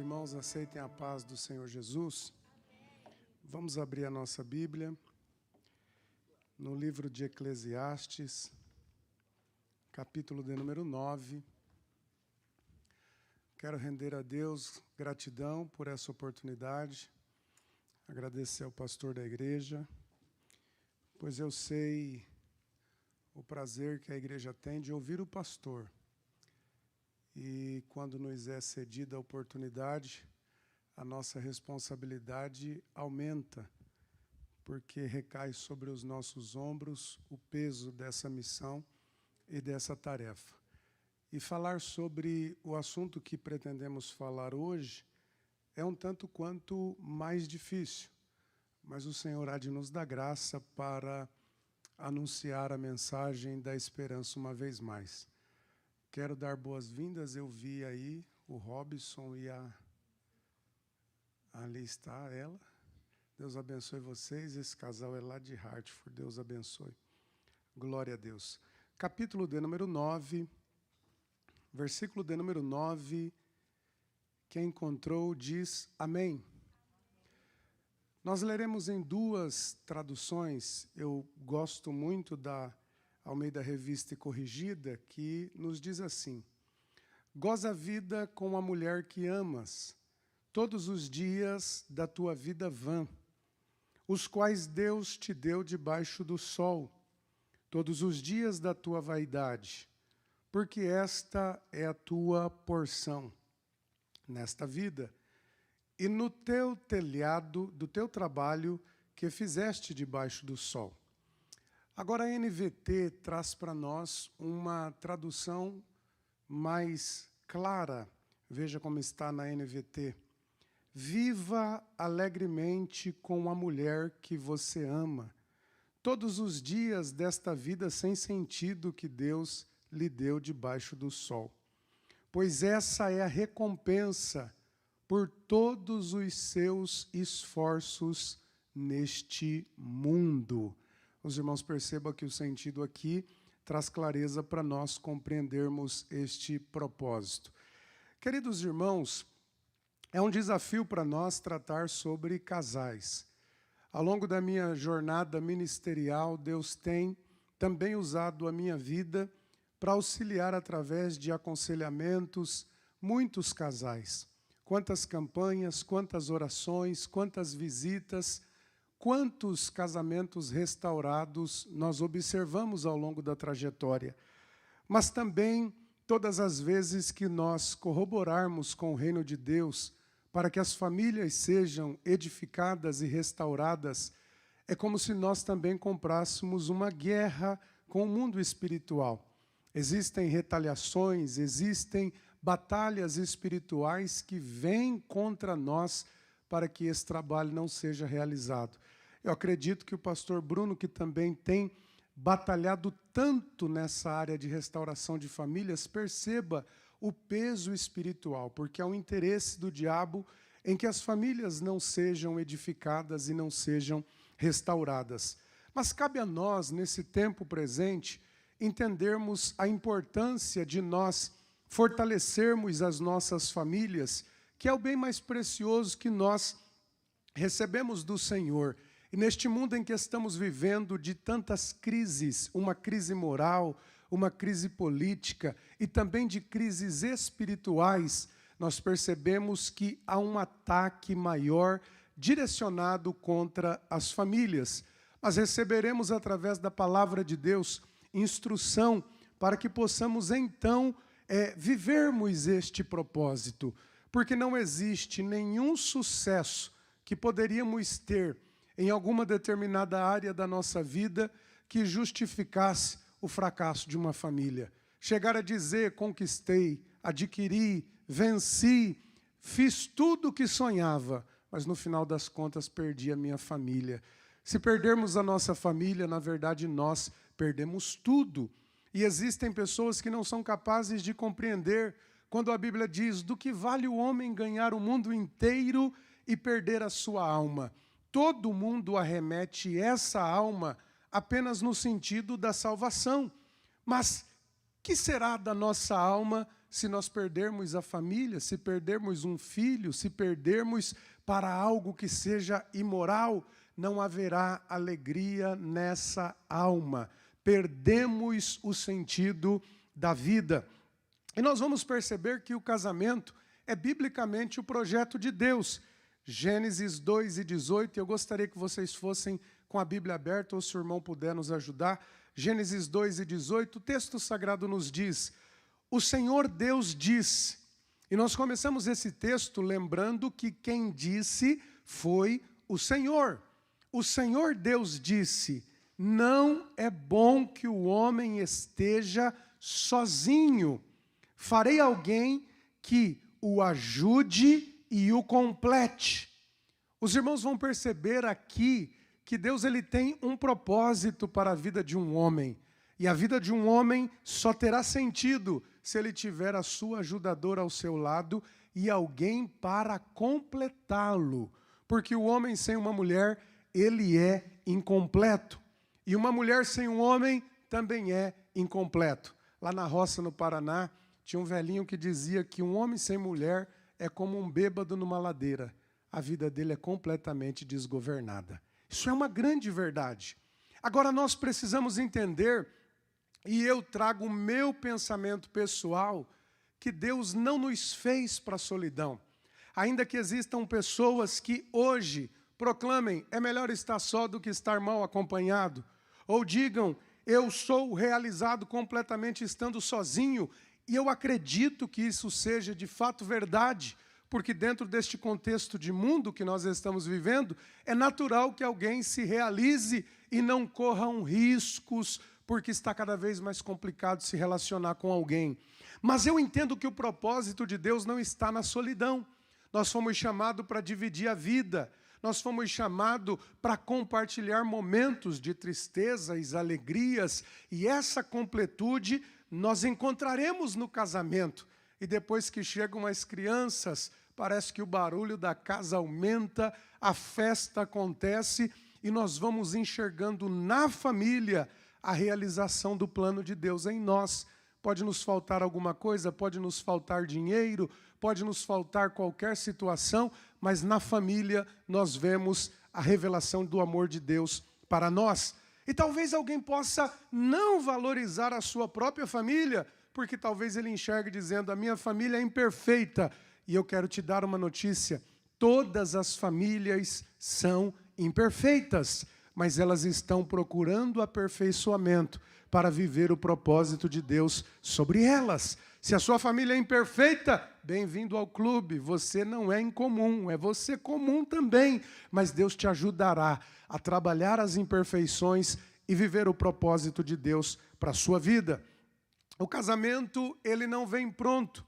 Irmãos, aceitem a paz do Senhor Jesus. Vamos abrir a nossa Bíblia no livro de Eclesiastes, capítulo de número 9. Quero render a Deus gratidão por essa oportunidade, agradecer ao pastor da igreja, pois eu sei o prazer que a igreja tem de ouvir o pastor. E quando nos é cedida a oportunidade, a nossa responsabilidade aumenta, porque recai sobre os nossos ombros o peso dessa missão e dessa tarefa. E falar sobre o assunto que pretendemos falar hoje é um tanto quanto mais difícil, mas o Senhor há de nos dar graça para anunciar a mensagem da esperança uma vez mais. Quero dar boas-vindas, eu vi aí o Robson e ali está ela. Deus abençoe vocês, esse casal é lá de Hartford, Deus abençoe. Glória a Deus. Capítulo de número 9, versículo de número 9, quem encontrou diz amém. Nós leremos em duas traduções, eu gosto muito da Almeida Revista e Corrigida, que nos diz assim: goza a vida com a mulher que amas, todos os dias da tua vida vã, os quais Deus te deu debaixo do sol, todos os dias da tua vaidade, porque esta é a tua porção nesta vida, e no teu telhado do teu trabalho que fizeste debaixo do sol. Agora, a NVT traz para nós uma tradução mais clara. Veja como está na NVT. Viva alegremente com a mulher que você ama, todos os dias desta vida sem sentido que Deus lhe deu debaixo do sol. Pois essa é a recompensa por todos os seus esforços neste mundo. Os irmãos percebam que o sentido aqui traz clareza para nós compreendermos este propósito. Queridos irmãos, é um desafio para nós tratar sobre casais. Ao longo da minha jornada ministerial, Deus tem também usado a minha vida para auxiliar através de aconselhamentos muitos casais. Quantas campanhas, quantas orações, quantas visitas, quantos casamentos restaurados nós observamos ao longo da trajetória. Mas também, todas as vezes que nós corroborarmos com o reino de Deus, para que as famílias sejam edificadas e restauradas, é como se nós também comprássemos uma guerra com o mundo espiritual. Existem retaliações, existem batalhas espirituais que vêm contra nós para que esse trabalho não seja realizado. Eu acredito que o pastor Bruno, que também tem batalhado tanto nessa área de restauração de famílias, perceba o peso espiritual, porque há um interesse do diabo em que as famílias não sejam edificadas e não sejam restauradas. Mas cabe a nós, nesse tempo presente, entendermos a importância de nós fortalecermos as nossas famílias, que é o bem mais precioso que nós recebemos do Senhor. E neste mundo em que estamos vivendo de tantas crises, uma crise moral, uma crise política e também de crises espirituais, nós percebemos que há um ataque maior direcionado contra as famílias. Mas receberemos através da palavra de Deus instrução para que possamos então vivermos este propósito. Porque não existe nenhum sucesso que poderíamos ter em alguma determinada área da nossa vida que justificasse o fracasso de uma família. Chegar a dizer, conquistei, adquiri, venci, fiz tudo o que sonhava, mas no final das contas perdi a minha família. Se perdermos a nossa família, na verdade nós perdemos tudo. E existem pessoas que não são capazes de compreender quando a Bíblia diz: do que vale o homem ganhar o mundo inteiro e perder a sua alma? Todo mundo arremete essa alma apenas no sentido da salvação. Mas que será da nossa alma se nós perdermos a família, se perdermos um filho, se perdermos para algo que seja imoral, não haverá alegria nessa alma. Perdemos o sentido da vida. E nós vamos perceber que o casamento é biblicamente o projeto de Deus. Gênesis 2:18, eu gostaria que vocês fossem com a Bíblia aberta, ou se o irmão puder nos ajudar. Gênesis 2:18, o texto sagrado nos diz: o Senhor Deus disse, e nós começamos esse texto lembrando que quem disse foi o Senhor. O Senhor Deus disse, não é bom que o homem esteja sozinho. Farei alguém que o ajude e o complete. Os irmãos vão perceber aqui que Deus ele tem um propósito para a vida de um homem. E a vida de um homem só terá sentido se ele tiver a sua ajudadora ao seu lado e alguém para completá-lo. Porque o homem sem uma mulher, ele é incompleto. E uma mulher sem um homem também é incompleto. Lá na roça, no Paraná, tinha um velhinho que dizia que um homem sem mulher é como um bêbado numa ladeira. A vida dele é completamente desgovernada. Isso é uma grande verdade. Agora nós precisamos entender, e eu trago o meu pensamento pessoal, que Deus não nos fez para a solidão. Ainda que existam pessoas que hoje proclamem, é melhor estar só do que estar mal acompanhado. Ou digam, eu sou realizado completamente estando sozinho. E eu acredito que isso seja de fato verdade, porque dentro deste contexto de mundo que nós estamos vivendo, é natural que alguém se realize e não corram riscos, porque está cada vez mais complicado se relacionar com alguém. Mas eu entendo que o propósito de Deus não está na solidão. Nós fomos chamados para dividir a vida, nós fomos chamados para compartilhar momentos de tristezas, alegrias, e essa completude nós encontraremos no casamento. E depois que chegam as crianças, parece que o barulho da casa aumenta, a festa acontece e nós vamos enxergando na família a realização do plano de Deus em nós. Pode nos faltar alguma coisa, pode nos faltar dinheiro, pode nos faltar qualquer situação, mas na família nós vemos a revelação do amor de Deus para nós. E talvez alguém possa não valorizar a sua própria família, porque talvez ele enxergue dizendo, a minha família é imperfeita. E eu quero te dar uma notícia, todas as famílias são imperfeitas, mas elas estão procurando aperfeiçoamento para viver o propósito de Deus sobre elas. Se a sua família é imperfeita, bem-vindo ao clube, você não é incomum, é você comum também, mas Deus te ajudará a trabalhar as imperfeições e viver o propósito de Deus para a sua vida. O casamento, ele não vem pronto,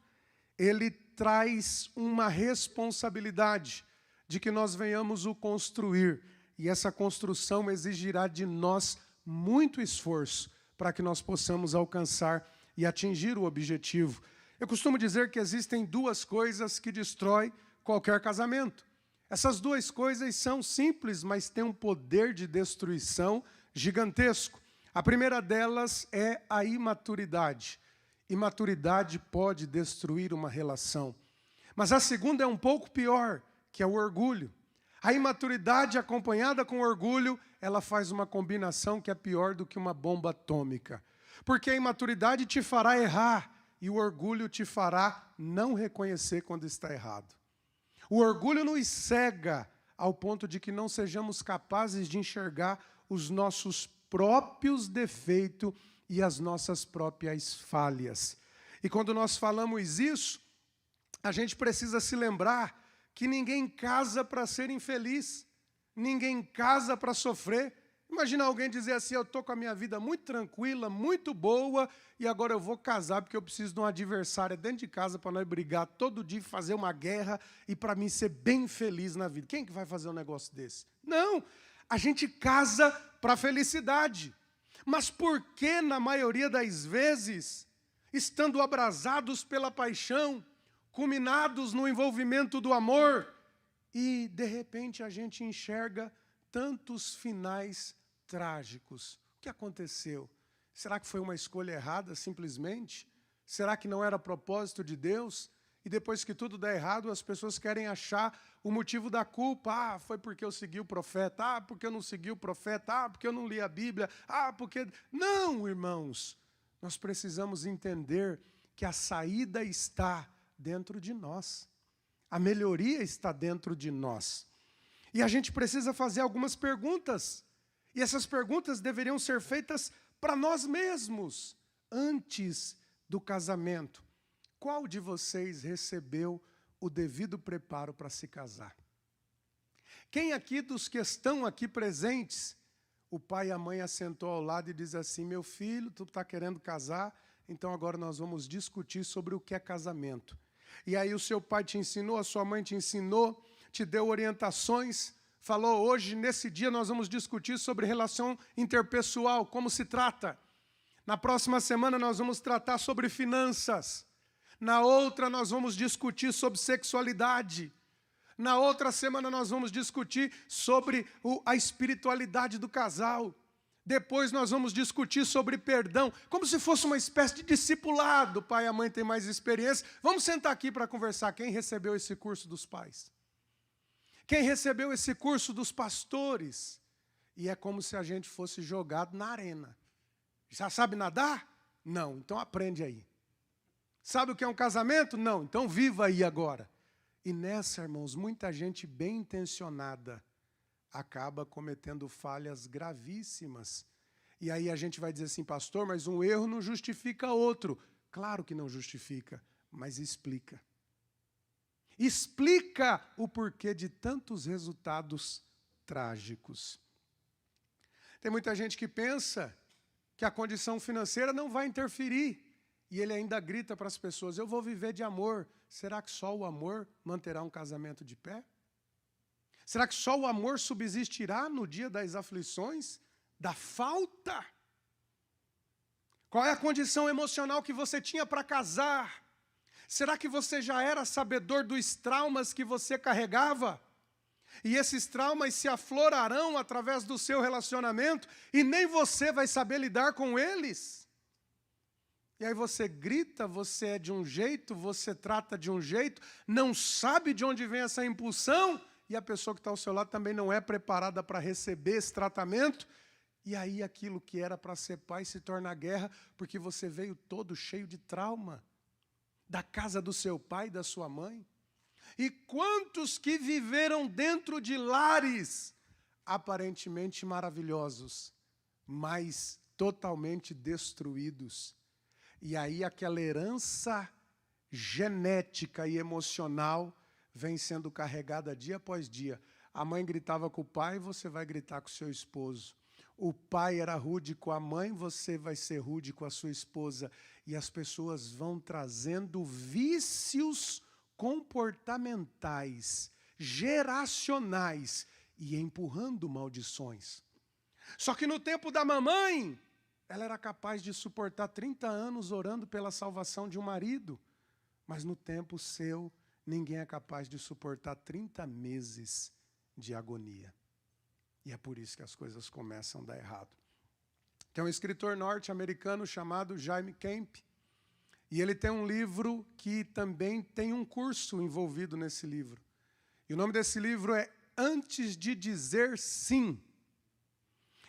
ele traz uma responsabilidade de que nós venhamos o construir. E essa construção exigirá de nós muito esforço para que nós possamos alcançar e atingir o objetivo. Eu costumo dizer que existem duas coisas que destroem qualquer casamento. Essas duas coisas são simples, mas têm um poder de destruição gigantesco. A primeira delas é a imaturidade. Imaturidade pode destruir uma relação. Mas a segunda é um pouco pior, que é o orgulho. A imaturidade acompanhada com orgulho, ela faz uma combinação que é pior do que uma bomba atômica. Porque a imaturidade te fará errar e o orgulho te fará não reconhecer quando está errado. O orgulho nos cega ao ponto de que não sejamos capazes de enxergar os nossos próprios defeitos e as nossas próprias falhas. E quando nós falamos isso, a gente precisa se lembrar que ninguém casa para ser infeliz, ninguém casa para sofrer. Imagina alguém dizer assim, eu estou com a minha vida muito tranquila, muito boa, e agora eu vou casar porque eu preciso de uma adversária dentro de casa para nós brigar todo dia, fazer uma guerra e para mim ser bem feliz na vida. Quem que vai fazer um negócio desse? Não, a gente casa para a felicidade. Mas por que, na maioria das vezes, estando abrasados pela paixão, culminados no envolvimento do amor, e de repente a gente enxerga tantos finais trágicos? O que aconteceu? Será que foi uma escolha errada, simplesmente? Será que não era propósito de Deus? E depois que tudo dá errado, as pessoas querem achar o motivo da culpa. Ah, foi porque eu segui o profeta. Ah, porque eu não segui o profeta. Ah, porque eu não li a Bíblia. Ah, porque... Não, irmãos. Nós precisamos entender que a saída está dentro de nós. A melhoria está dentro de nós. E a gente precisa fazer algumas perguntas. E essas perguntas deveriam ser feitas para nós mesmos, antes do casamento. Qual de vocês recebeu o devido preparo para se casar? Quem aqui dos que estão aqui presentes, o pai e a mãe assentou ao lado e diz assim, meu filho, tu está querendo casar, então agora nós vamos discutir sobre o que é casamento. E aí o seu pai te ensinou, a sua mãe te ensinou, te deu orientações, falou, hoje, nesse dia, nós vamos discutir sobre relação interpessoal, como se trata. Na próxima semana nós vamos tratar sobre finanças. Na outra nós vamos discutir sobre sexualidade. Na outra semana nós vamos discutir sobre a espiritualidade do casal. Depois nós vamos discutir sobre perdão, como se fosse uma espécie de discipulado. O pai e a mãe têm mais experiência. Vamos sentar aqui para conversar. Quem recebeu esse curso dos pais? Quem recebeu esse curso dos pastores? E é como se a gente fosse jogado na arena. Já sabe nadar? Não, então aprende aí. Sabe o que é um casamento? Não, então viva aí agora. E nessa, irmãos, muita gente bem intencionada acaba cometendo falhas gravíssimas. E aí a gente vai dizer assim, pastor, mas um erro não justifica outro. Claro que não justifica, mas explica. Explica o porquê de tantos resultados trágicos. Tem muita gente que pensa que a condição financeira não vai interferir. E ele ainda grita para as pessoas, eu vou viver de amor. Será que só o amor manterá um casamento de pé? Será que só o amor subsistirá no dia das aflições, da falta? Qual é a condição emocional que você tinha para casar? Será que você já era sabedor dos traumas que você carregava? E esses traumas se aflorarão através do seu relacionamento e nem você vai saber lidar com eles? E aí você grita, você é de um jeito, você trata de um jeito, não sabe de onde vem essa impulsão, e a pessoa que está ao seu lado também não é preparada para receber esse tratamento, e aí aquilo que era para ser paz se torna guerra, porque você veio todo cheio de trauma, da casa do seu pai e da sua mãe. E quantos que viveram dentro de lares aparentemente maravilhosos, mas totalmente destruídos. E aí aquela herança genética e emocional vem sendo carregada dia após dia. A mãe gritava com o pai, você vai gritar com o seu esposo. O pai era rude com a mãe, você vai ser rude com a sua esposa. E as pessoas vão trazendo vícios comportamentais, geracionais e empurrando maldições. Só que no tempo da mamãe, ela era capaz de suportar 30 anos orando pela salvação de um marido. Mas no tempo seu, ninguém é capaz de suportar 30 meses de agonia. E é por isso que as coisas começam a dar errado. Tem um escritor norte-americano chamado Jaime Kemp. E ele tem um livro que também tem um curso envolvido nesse livro. E o nome desse livro é Antes de Dizer Sim.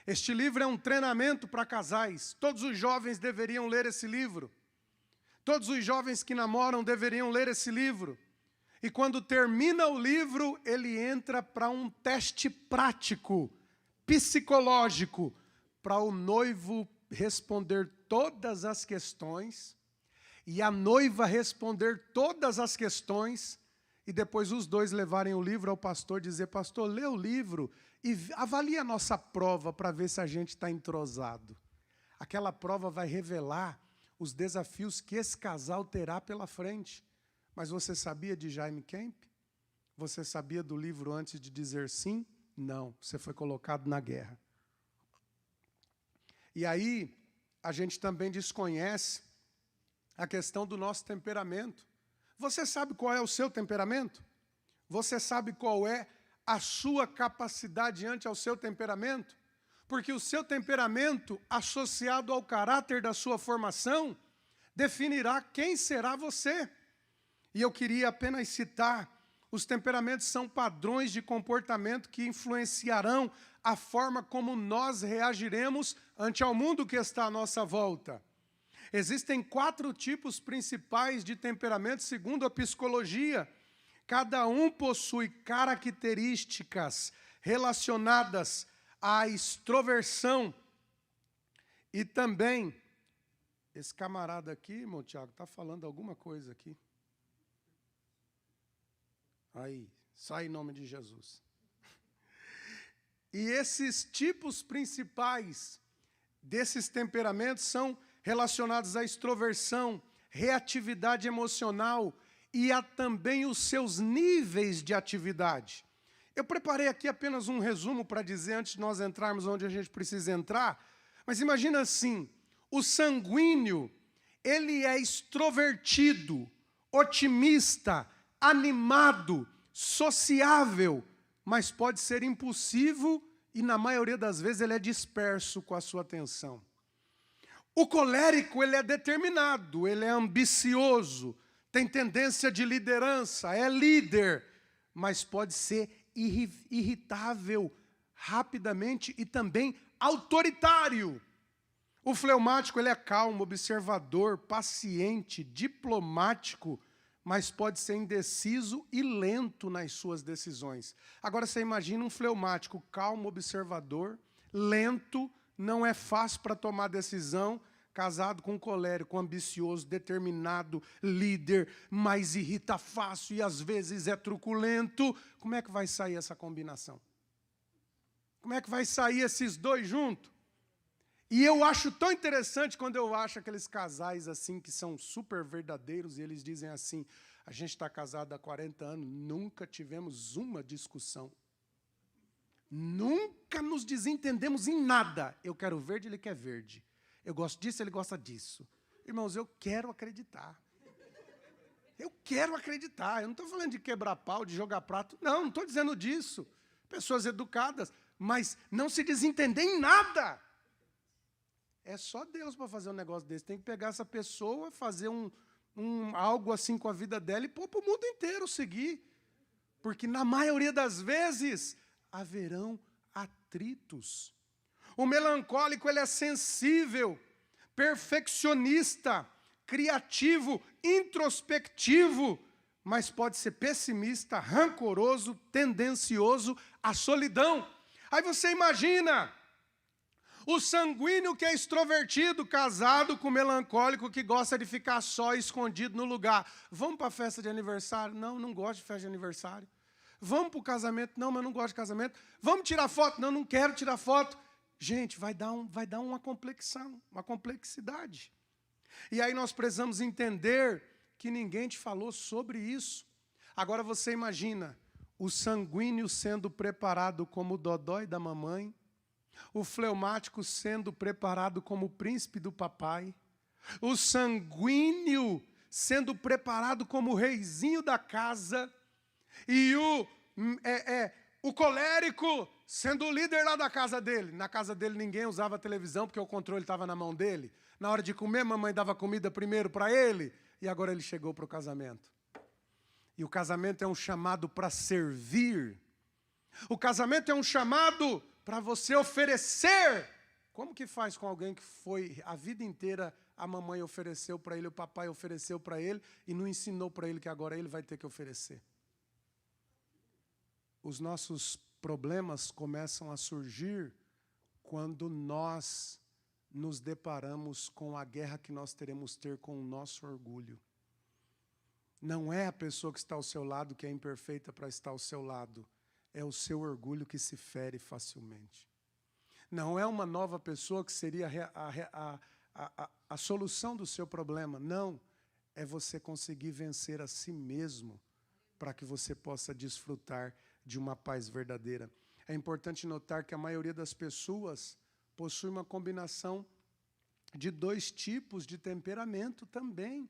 Este livro é um treinamento para casais. Todos os jovens deveriam ler esse livro. Todos os jovens que namoram deveriam ler esse livro. E quando termina o livro, ele entra para um teste prático, psicológico, para o noivo responder todas as questões e a noiva responder todas as questões e depois os dois levarem o livro ao pastor e dizer, pastor, lê o livro e avalie a nossa prova para ver se a gente está entrosado. Aquela prova vai revelar os desafios que esse casal terá pela frente. Mas você sabia de Jaime Kemp? Você sabia do livro Antes de Dizer Sim? Não, você foi colocado na guerra. E aí, a gente também desconhece a questão do nosso temperamento. Você sabe qual é o seu temperamento? Você sabe qual é a sua capacidade ante ao seu temperamento? Porque o seu temperamento, associado ao caráter da sua formação, definirá quem será você. E eu queria apenas citar: os temperamentos são padrões de comportamento que influenciarão a forma como nós reagiremos ante ao mundo que está à nossa volta. Existem 4 tipos principais de temperamento, segundo a psicologia. Cada um possui características relacionadas à extroversão e também... Esse camarada aqui, irmão Tiago, está falando alguma coisa aqui. Aí, sai em nome de Jesus. E esses tipos principais desses temperamentos são relacionados à extroversão, reatividade emocional e a também os seus níveis de atividade. Eu preparei aqui apenas um resumo para dizer, antes de nós entrarmos onde a gente precisa entrar, mas imagina assim: o sanguíneo, ele é extrovertido, otimista, animado, sociável, mas pode ser impulsivo e, na maioria das vezes, ele é disperso com a sua atenção. O colérico, ele é determinado, ele é ambicioso, tem tendência de liderança, é líder, mas pode ser irritável rapidamente e também autoritário. O fleumático, ele é calmo, observador, paciente, diplomático, mas pode ser indeciso e lento nas suas decisões. Agora você imagina um fleumático calmo, observador, lento, não é fácil para tomar decisão, casado com um colérico, ambicioso, determinado, líder, mas irrita fácil e às vezes é truculento. Como é que vai sair essa combinação? Como é que vai sair esses dois juntos? E eu acho tão interessante quando eu acho aqueles casais assim que são super verdadeiros e eles dizem assim: a gente está casado há 40 anos, nunca tivemos uma discussão. Nunca nos desentendemos em nada. Eu quero verde, ele quer verde. Eu gosto disso, ele gosta disso. Irmãos, eu quero acreditar. Eu quero acreditar. Eu não estou falando de quebrar pau, de jogar prato. Não estou dizendo disso. Pessoas educadas, mas não se desentender em nada. É só Deus para fazer um negócio desse. Tem que pegar essa pessoa, fazer algo assim com a vida dela e pôr para o mundo inteiro seguir. Porque na maioria das vezes haverão atritos. O melancólico, ele é sensível, perfeccionista, criativo, introspectivo, mas pode ser pessimista, rancoroso, tendencioso à solidão. Aí você imagina o sanguíneo que é extrovertido, casado com o melancólico que gosta de ficar só, escondido no lugar. Vamos para a festa de aniversário? Não, não gosto de festa de aniversário. Vamos para o casamento? Não, mas não gosto de casamento. Vamos tirar foto? Não, não quero tirar foto. Gente, vai dar uma complexão, uma complexidade. E aí nós precisamos entender que ninguém te falou sobre isso. Agora você imagina o sanguíneo sendo preparado como o dodói da mamãe, o fleumático sendo preparado como o príncipe do papai, o sanguíneo sendo preparado como o reizinho da casa, e o colérico sendo o líder lá da casa dele. Na casa dele ninguém usava televisão porque o controle estava na mão dele. Na hora de comer, mamãe dava comida primeiro para ele, e agora ele chegou para o casamento. E o casamento é um chamado para servir. O casamento é um chamado para você oferecer. Como que faz com alguém que foi a vida inteira, a mamãe ofereceu para ele, o papai ofereceu para ele, e não ensinou para ele que agora ele vai ter que oferecer? Os nossos problemas começam a surgir quando nós nos deparamos com a guerra que nós teremos ter com o nosso orgulho. Não é a pessoa que está ao seu lado que é imperfeita para estar ao seu lado. É o seu orgulho que se fere facilmente. Não é uma nova pessoa que seria a solução do seu problema. Não. É você conseguir vencer a si mesmo para que você possa desfrutar de uma paz verdadeira. É importante notar que a maioria das pessoas possui uma combinação de 2 tipos de temperamento também.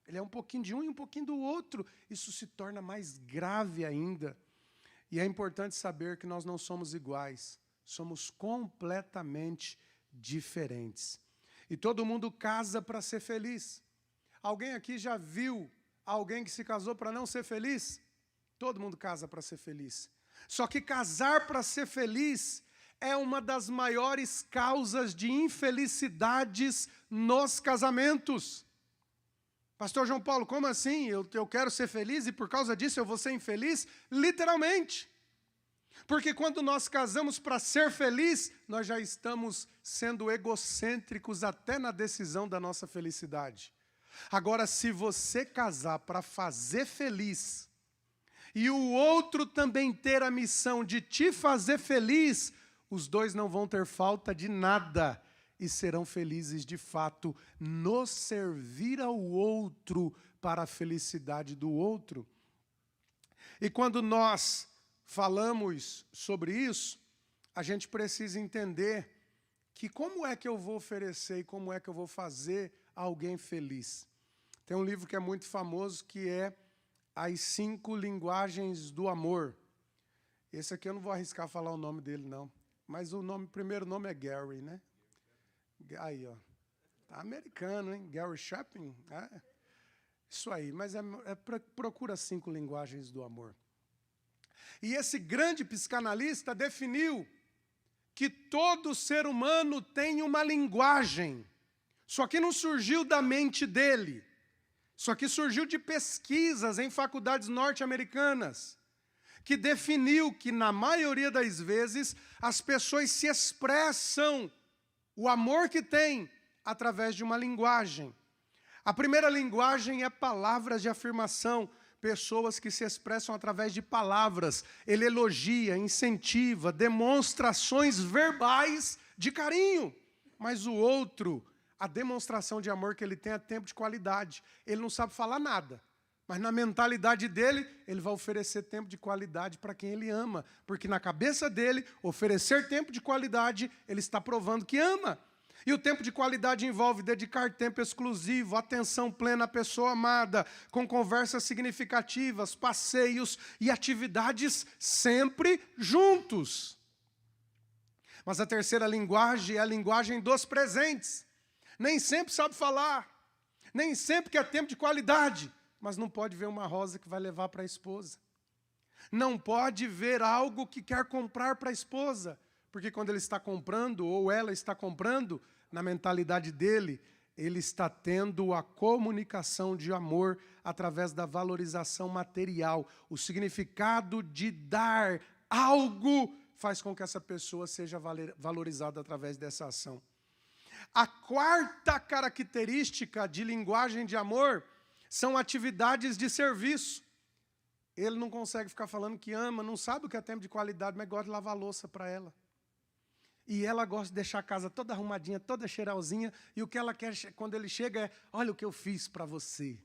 Ele é um pouquinho de um e um pouquinho do outro. Isso se torna mais grave ainda. E é importante saber que nós não somos iguais. Somos completamente diferentes. E todo mundo casa para ser feliz. Alguém aqui já viu alguém que se casou para não ser feliz? Todo mundo casa para ser feliz. Só que casar para ser feliz é uma das maiores causas de infelicidades nos casamentos. Pastor João Paulo, como assim? Eu quero ser feliz e por causa disso eu vou ser infeliz? Literalmente. Porque quando nós casamos para ser feliz, nós já estamos sendo egocêntricos até na decisão da nossa felicidade. Agora, se você casar para fazer feliz, e o outro também ter a missão de te fazer feliz, os dois não vão ter falta de nada e serão felizes de fato no servir ao outro para a felicidade do outro. E quando nós falamos sobre isso, a gente precisa entender que como é que eu vou oferecer e como é que eu vou fazer alguém feliz. Tem um livro que é muito famoso que é As 5 Linguagens do Amor. Esse aqui eu não vou arriscar falar o nome dele, não. Mas o primeiro nome é Gary, né? Aí, ó. Tá americano, hein? Gary Chapman. É. Isso aí. Mas procura 5 linguagens do amor. E esse grande psicanalista definiu que todo ser humano tem uma linguagem. Só que não surgiu da mente dele. Só que surgiu de pesquisas em faculdades norte-americanas, que definiu que, na maioria das vezes, as pessoas se expressam o amor que têm através de uma linguagem. A primeira linguagem é palavras de afirmação, pessoas que se expressam através de palavras. Ele elogia, incentiva, demonstrações verbais de carinho. Mas o outro, a demonstração de amor que ele tem é tempo de qualidade. Ele não sabe falar nada, mas na mentalidade dele, ele vai oferecer tempo de qualidade para quem ele ama. Porque na cabeça dele, oferecer tempo de qualidade, ele está provando que ama. E o tempo de qualidade envolve dedicar tempo exclusivo, atenção plena à pessoa amada, com conversas significativas, passeios e atividades sempre juntos. Mas a terceira linguagem é a linguagem dos presentes. Nem sempre sabe falar, nem sempre quer tempo de qualidade, mas não pode ver uma rosa que vai levar para a esposa. Não pode ver algo que quer comprar para a esposa, porque quando ele está comprando, ou ela está comprando, na mentalidade dele, ele está tendo a comunicação de amor através da valorização material. O significado de dar algo faz com que essa pessoa seja valorizada através dessa ação. A quarta característica de linguagem de amor são atividades de serviço. Ele não consegue ficar falando que ama, não sabe o que é tempo de qualidade, mas gosta de lavar a louça para ela. E ela gosta de deixar a casa toda arrumadinha, toda cheiralzinha, e o que ela quer quando ele chega é, olha o que eu fiz para você.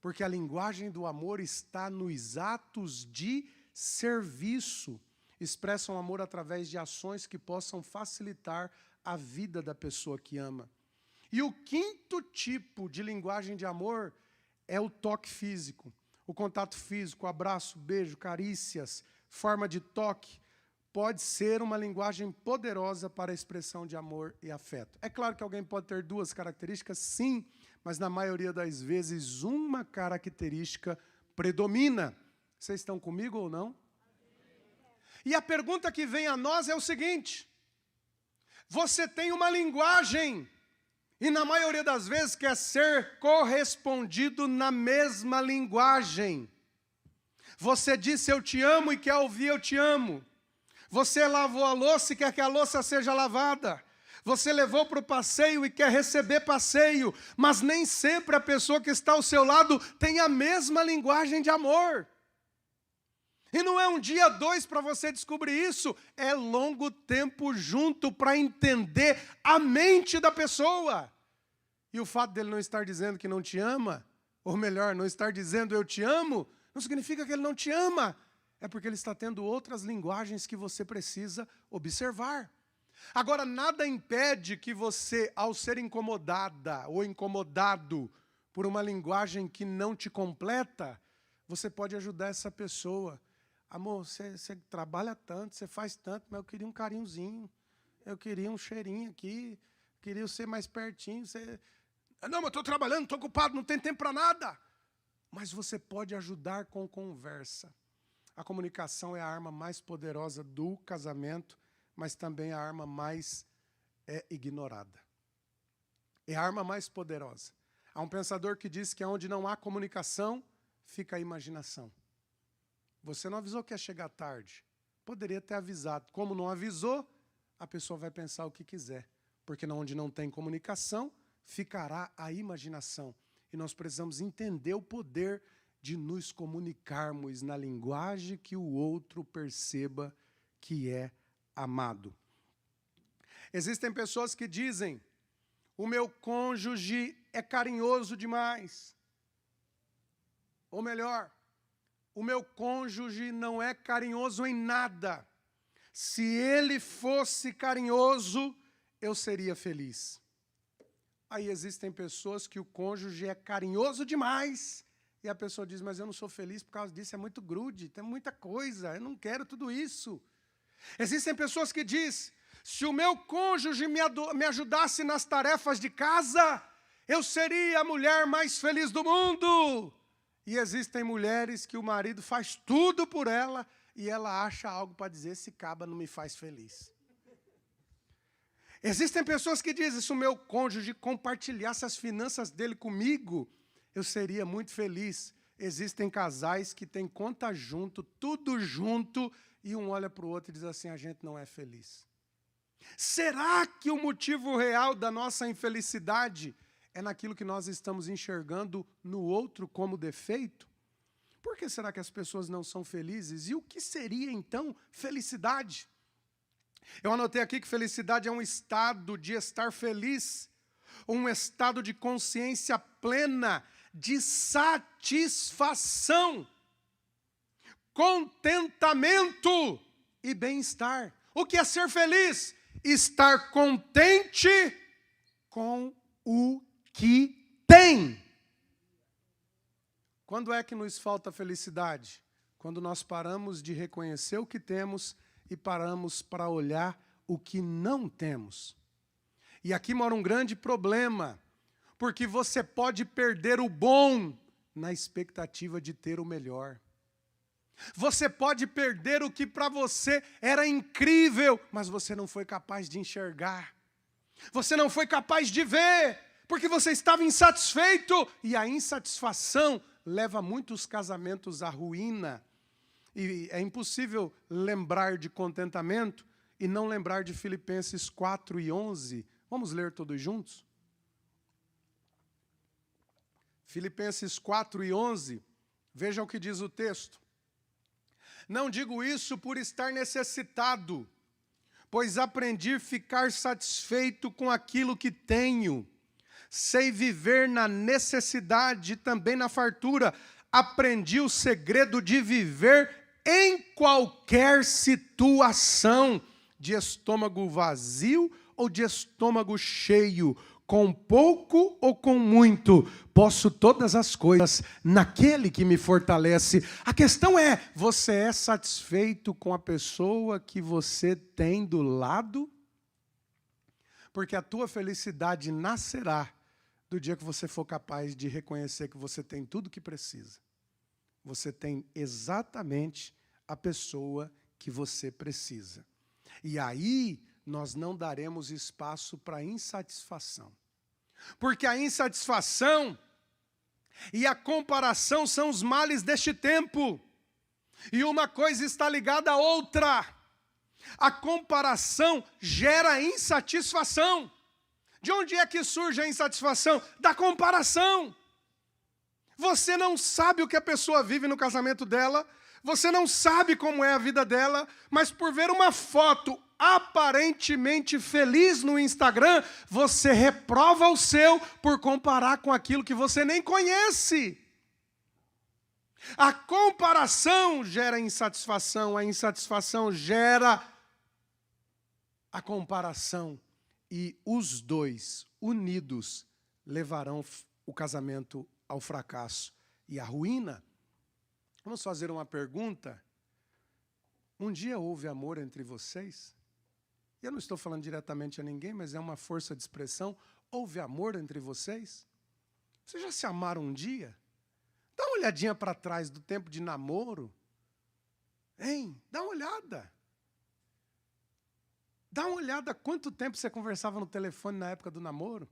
Porque a linguagem do amor está nos atos de serviço. Expressam amor através de ações que possam facilitar a vida da pessoa que ama. E o quinto tipo de linguagem de amor é o toque físico. O contato físico, abraço, beijo, carícias, forma de toque, pode ser uma linguagem poderosa para a expressão de amor e afeto. É claro que alguém pode ter 2 características, sim, mas na maioria das vezes uma característica predomina. Vocês estão comigo ou não? E a pergunta que vem a nós é o seguinte: você tem uma linguagem e na maioria das vezes quer ser correspondido na mesma linguagem. Você disse eu te amo e quer ouvir eu te amo. Você lavou a louça e quer que a louça seja lavada. Você levou para o passeio e quer receber passeio. Mas nem sempre a pessoa que está ao seu lado tem a mesma linguagem de amor. E não é um dia, 2 para você descobrir isso. É longo tempo junto para entender a mente da pessoa. E o fato dele não estar dizendo que não te ama, ou melhor, não estar dizendo eu te amo, não significa que ele não te ama. É porque ele está tendo outras linguagens que você precisa observar. Agora, nada impede que você, ao ser incomodada ou incomodado por uma linguagem que não te completa, você pode ajudar essa pessoa. Amor, você trabalha tanto, você faz tanto, mas eu queria um carinhozinho, eu queria um cheirinho aqui, queria ser mais pertinho. Não, mas eu estou trabalhando, estou ocupado, não tem tempo para nada. Mas você pode ajudar com conversa. A comunicação é a arma mais poderosa do casamento, mas também a arma mais ignorada. É a arma mais poderosa. Há um pensador que diz que onde não há comunicação, fica a imaginação. Você não avisou que ia chegar tarde. Poderia ter avisado. Como não avisou, a pessoa vai pensar o que quiser. Porque onde não tem comunicação, ficará a imaginação. E nós precisamos entender o poder de nos comunicarmos na linguagem que o outro perceba que é amado. Existem pessoas que dizem: o meu cônjuge é carinhoso demais. Ou melhor, o meu cônjuge não é carinhoso em nada. Se ele fosse carinhoso, eu seria feliz. Aí existem pessoas que o cônjuge é carinhoso demais, e a pessoa diz: mas eu não sou feliz por causa disso, é muito grude, tem muita coisa, eu não quero tudo isso. Existem pessoas que dizem: se o meu cônjuge me ajudasse nas tarefas de casa, eu seria a mulher mais feliz do mundo. E existem mulheres que o marido faz tudo por ela, e ela acha algo para dizer: esse caba não me faz feliz. Existem pessoas que dizem: se o meu cônjuge compartilhasse as finanças dele comigo, eu seria muito feliz. Existem casais que têm conta junto, tudo junto, e um olha para o outro e diz assim: a gente não é feliz. Será que o motivo real da nossa infelicidade é naquilo que nós estamos enxergando no outro como defeito? Por que será que as pessoas não são felizes? E o que seria, então, felicidade? Eu anotei aqui que felicidade é um estado de estar feliz, um estado de consciência plena, de satisfação, contentamento e bem-estar. O que é ser feliz? Estar contente com o que tem. Quando é que nos falta felicidade? Quando nós paramos de reconhecer o que temos e paramos para olhar o que não temos. E aqui mora um grande problema, porque você pode perder o bom na expectativa de ter o melhor. Você pode perder o que para você era incrível, mas você não foi capaz de enxergar. Você não foi capaz de ver, porque você estava insatisfeito. E a insatisfação leva muitos casamentos à ruína. E é impossível lembrar de contentamento e não lembrar de Filipenses 4:11. Vamos ler todos juntos? Filipenses 4:11. Veja o que diz o texto. Não digo isso por estar necessitado, pois aprendi a ficar satisfeito com aquilo que tenho. Sei viver na necessidade e também na fartura. Aprendi o segredo de viver em qualquer situação, de estômago vazio ou de estômago cheio, com pouco ou com muito, posso todas as coisas naquele que me fortalece. A questão é: você é satisfeito com a pessoa que você tem do lado? Porque a tua felicidade nascerá do dia que você for capaz de reconhecer que você tem tudo o que precisa. Você tem exatamente a pessoa que você precisa. E aí nós não daremos espaço para insatisfação. Porque a insatisfação e a comparação são os males deste tempo. E uma coisa está ligada à outra. A comparação gera insatisfação. De onde é que surge a insatisfação? Da comparação. Você não sabe o que a pessoa vive no casamento dela, você não sabe como é a vida dela, mas por ver uma foto aparentemente feliz no Instagram, você reprova o seu por comparar com aquilo que você nem conhece. A comparação gera insatisfação, a insatisfação gera a comparação, e os dois unidos levarão o casamento ao fracasso e à ruína. Vamos fazer uma pergunta. Um dia houve amor entre vocês? Eu não estou falando diretamente a ninguém, mas é uma força de expressão. Houve amor entre vocês? Vocês já se amaram um dia? Dá uma olhadinha para trás do tempo de namoro. Hein? Dá uma olhada. Dá uma olhada quanto tempo você conversava no telefone na época do namoro.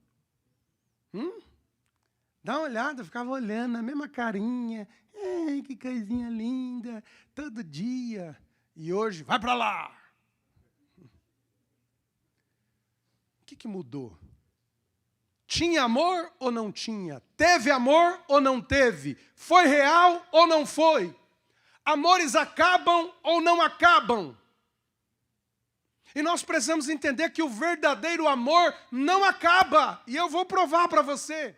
Dá uma olhada, ficava olhando a mesma carinha. Ai, que coisinha linda. Todo dia. E hoje, vai para lá. O que mudou? Tinha amor ou não tinha? Teve amor ou não teve? Foi real ou não foi? Amores acabam ou não acabam? E nós precisamos entender que o verdadeiro amor não acaba. E eu vou provar para você.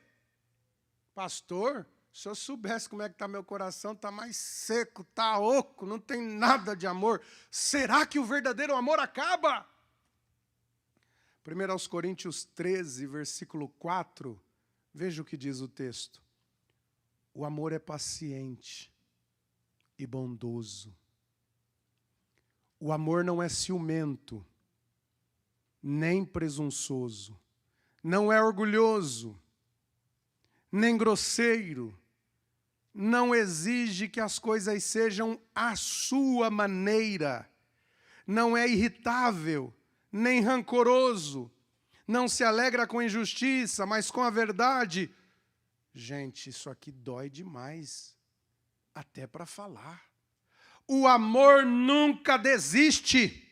Pastor, se eu soubesse como é que está meu coração, está mais seco, está oco, não tem nada de amor. Será que o verdadeiro amor acaba? 1 Coríntios 13, versículo 4, veja o que diz o texto. O amor é paciente e bondoso. O amor não é ciumento, nem presunçoso, não é orgulhoso, nem grosseiro, não exige que as coisas sejam à sua maneira, não é irritável, nem rancoroso, não se alegra com injustiça, mas com a verdade. Gente, isso aqui dói demais, até para falar. O amor nunca desiste,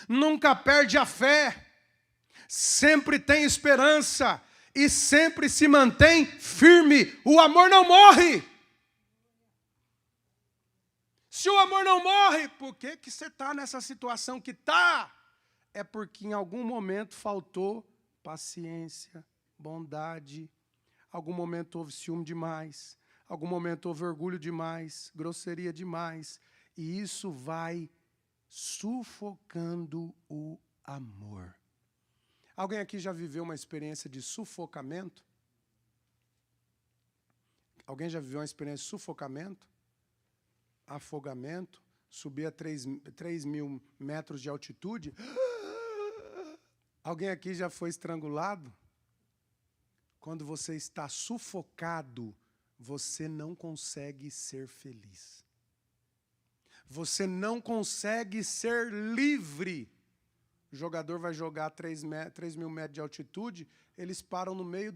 nunca perde a fé, sempre tem esperança e sempre se mantém firme. O amor não morre. Se o amor não morre, por que você está nessa situação que está? É porque em algum momento faltou paciência, bondade, algum momento houve ciúme demais, algum momento houve orgulho demais, grosseria demais, e isso vai sufocando o amor. Alguém aqui já viveu uma experiência de sufocamento? Alguém já viveu uma experiência de sufocamento? Afogamento? Subir a 3.000 metros de altitude? Alguém aqui já foi estrangulado? Quando você está sufocado, você não consegue ser feliz. Você não consegue ser livre. O jogador vai jogar 3.000 metros de altitude, eles param no meio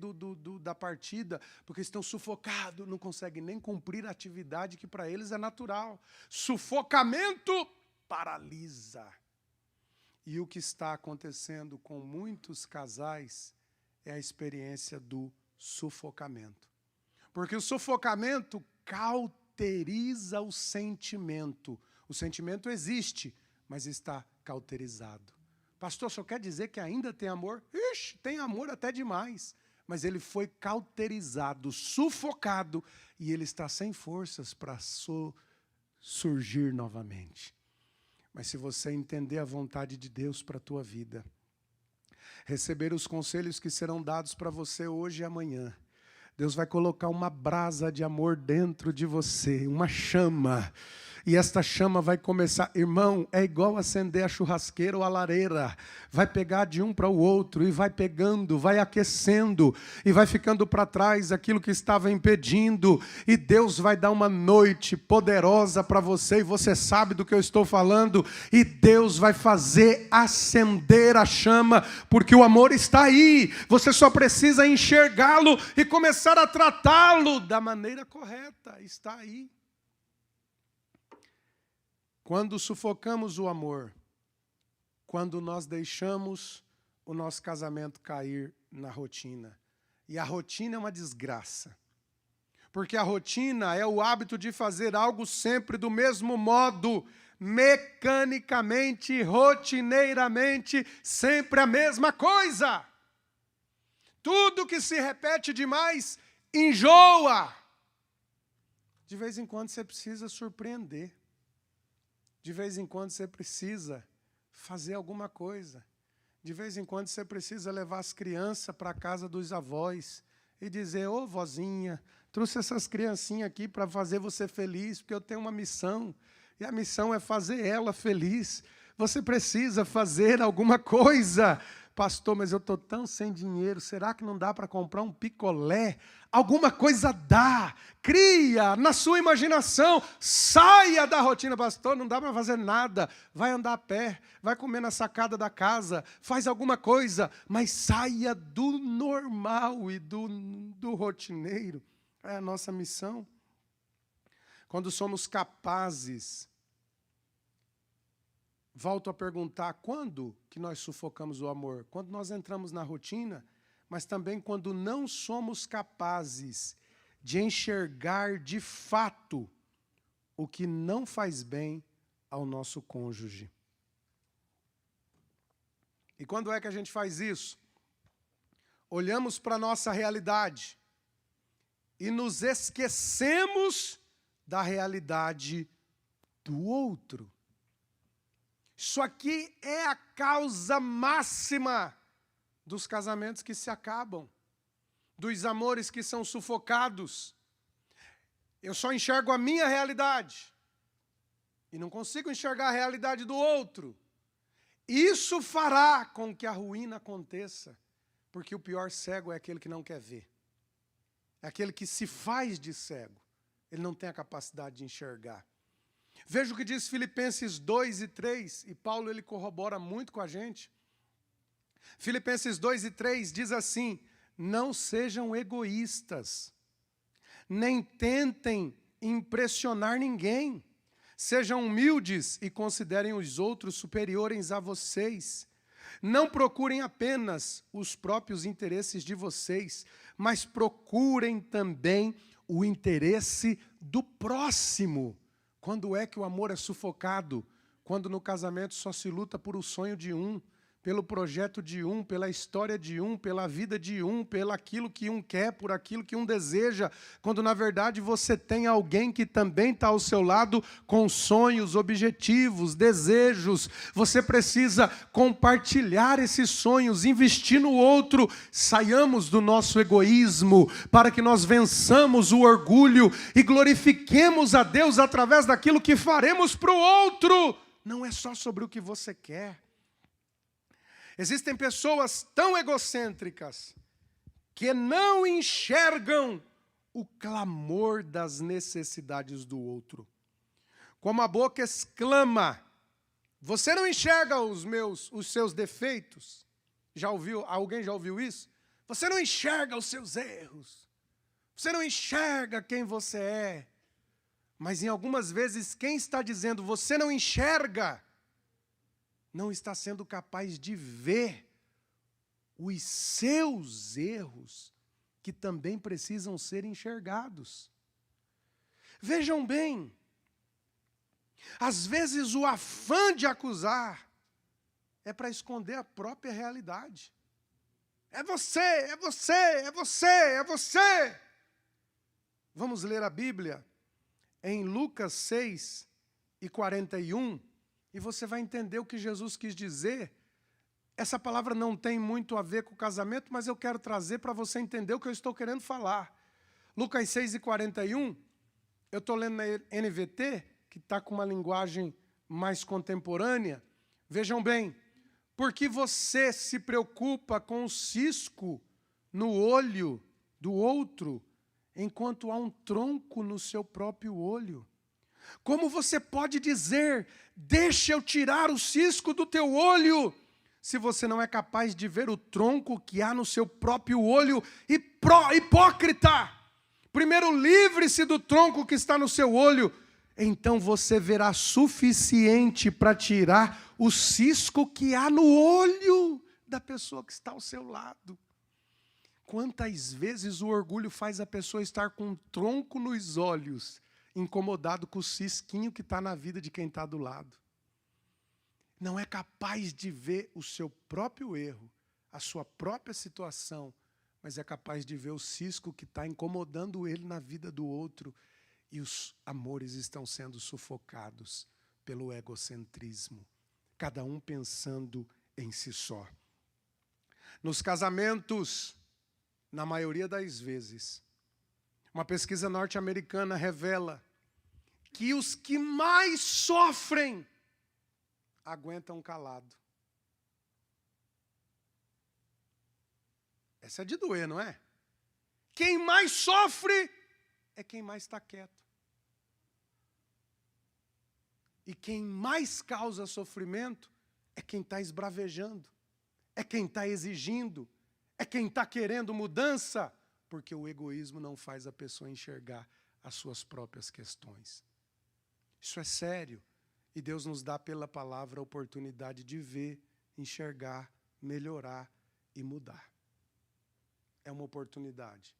da partida, porque estão sufocados, não conseguem nem cumprir a atividade que para eles é natural. Sufocamento paralisa. E o que está acontecendo com muitos casais é a experiência do sufocamento. Porque o sufocamento cauteriza o sentimento. O sentimento existe, mas está cauterizado. Pastor, só quer dizer que ainda tem amor? Ixi, tem amor até demais. Mas ele foi cauterizado, sufocado, e ele está sem forças para surgir novamente. Mas se você entender a vontade de Deus para a tua vida, receber os conselhos que serão dados para você hoje e amanhã, Deus vai colocar uma brasa de amor dentro de você, uma chama. E esta chama vai começar, irmão, é igual acender a churrasqueira ou a lareira. Vai pegar de um para o outro e vai pegando, vai aquecendo e vai ficando para trás aquilo que estava impedindo. E Deus vai dar uma noite poderosa para você e você sabe do que eu estou falando. E Deus vai fazer acender a chama, porque o amor está aí. Você só precisa enxergá-lo e começar a tratá-lo da maneira correta. Está aí. Quando sufocamos o amor, quando nós deixamos o nosso casamento cair na rotina. E a rotina é uma desgraça. Porque a rotina é o hábito de fazer algo sempre do mesmo modo, mecanicamente, rotineiramente, sempre a mesma coisa. Tudo que se repete demais enjoa. De vez em quando você precisa surpreender. De vez em quando você precisa fazer alguma coisa. De vez em quando você precisa levar as crianças para a casa dos avós e dizer, ô vozinha, trouxe essas criancinhas aqui para fazer você feliz, porque eu tenho uma missão, e a missão é fazer ela feliz. Você precisa fazer alguma coisa, pastor, mas eu estou tão sem dinheiro, será que não dá para comprar um picolé? Alguma coisa dá, cria na sua imaginação, saia da rotina, pastor, não dá para fazer nada, vai andar a pé, vai comer na sacada da casa, faz alguma coisa, mas saia do normal e do rotineiro, é a nossa missão. Quando somos capazes, volto a perguntar, quando que nós sufocamos o amor? Quando nós entramos na rotina, mas também quando não somos capazes de enxergar de fato o que não faz bem ao nosso cônjuge. E quando é que a gente faz isso? Olhamos para a nossa realidade e nos esquecemos da realidade do outro. Isso aqui é a causa máxima dos casamentos que se acabam, dos amores que são sufocados. Eu só enxergo a minha realidade e não consigo enxergar a realidade do outro. Isso fará com que a ruína aconteça, porque o pior cego é aquele que não quer ver. É aquele que se faz de cego. Ele não tem a capacidade de enxergar. Veja o que diz Filipenses 2 e 3, e Paulo ele corrobora muito com a gente. Filipenses 2 e 3 diz assim: não sejam egoístas, nem tentem impressionar ninguém. Sejam humildes e considerem os outros superiores a vocês. Não procurem apenas os próprios interesses de vocês, mas procurem também o interesse do próximo. Quando é que o amor é sufocado? Quando no casamento só se luta por o sonho de um, pelo projeto de um, pela história de um, pela vida de um, pelo aquilo que um quer, por aquilo que um deseja, quando na verdade você tem alguém que também está ao seu lado com sonhos, objetivos, desejos. Você precisa compartilhar esses sonhos, investir no outro. Saiamos do nosso egoísmo para que nós vençamos o orgulho e glorifiquemos a Deus através daquilo que faremos para o outro. Não é só sobre o que você quer. Existem pessoas tão egocêntricas que não enxergam o clamor das necessidades do outro. Como a boca exclama, você não enxerga os seus defeitos? Alguém já ouviu isso? Você não enxerga os seus erros. Você não enxerga quem você é. Mas em algumas vezes quem está dizendo você não enxerga, não está sendo capaz de ver os seus erros, que também precisam ser enxergados. Vejam bem, às vezes o afã de acusar é para esconder a própria realidade. É você, é você, é você, é você. Vamos ler a Bíblia em Lucas 6 e 41, e você vai entender o que Jesus quis dizer. Essa palavra não tem muito a ver com o casamento, mas eu quero trazer para você entender o que eu estou querendo falar. Lucas 6 e 41, eu estou lendo na NVT, que está com uma linguagem mais contemporânea. Vejam bem, porque você se preocupa com o cisco no olho do outro, enquanto há um tronco no seu próprio olho? Como você pode dizer, deixa eu tirar o cisco do teu olho, se você não é capaz de ver o tronco que há no seu próprio olho? Hipócrita! Primeiro livre-se do tronco que está no seu olho, então você verá suficiente para tirar o cisco que há no olho da pessoa que está ao seu lado. Quantas vezes o orgulho faz a pessoa estar com um tronco nos olhos, incomodado com o cisquinho que está na vida de quem está do lado. Não é capaz de ver o seu próprio erro, a sua própria situação, mas é capaz de ver o cisco que está incomodando ele na vida do outro, e os amores estão sendo sufocados pelo egocentrismo, cada um pensando em si só. Nos casamentos, na maioria das vezes, uma pesquisa norte-americana revela que os que mais sofrem aguentam calado. Essa é de doer, não é? Quem mais sofre é quem mais está quieto. E quem mais causa sofrimento é quem está esbravejando, é quem está exigindo, é quem está querendo mudança, porque o egoísmo não faz a pessoa enxergar as suas próprias questões. Isso é sério. E Deus nos dá pela palavra a oportunidade de ver, enxergar, melhorar e mudar. É uma oportunidade.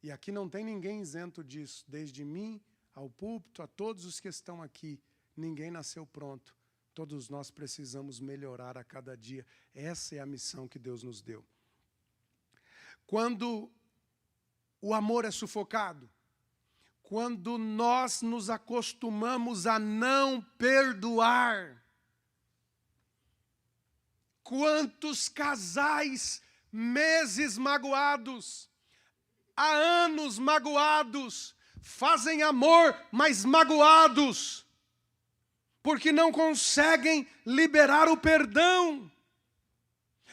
E aqui não tem ninguém isento disso, desde mim ao púlpito, a todos os que estão aqui. Ninguém nasceu pronto. Todos nós precisamos melhorar a cada dia. Essa é a missão que Deus nos deu. Quando o amor é sufocado, quando nós nos acostumamos a não perdoar, quantos casais, meses magoados, há anos magoados, fazem amor, mas magoados, porque não conseguem liberar o perdão.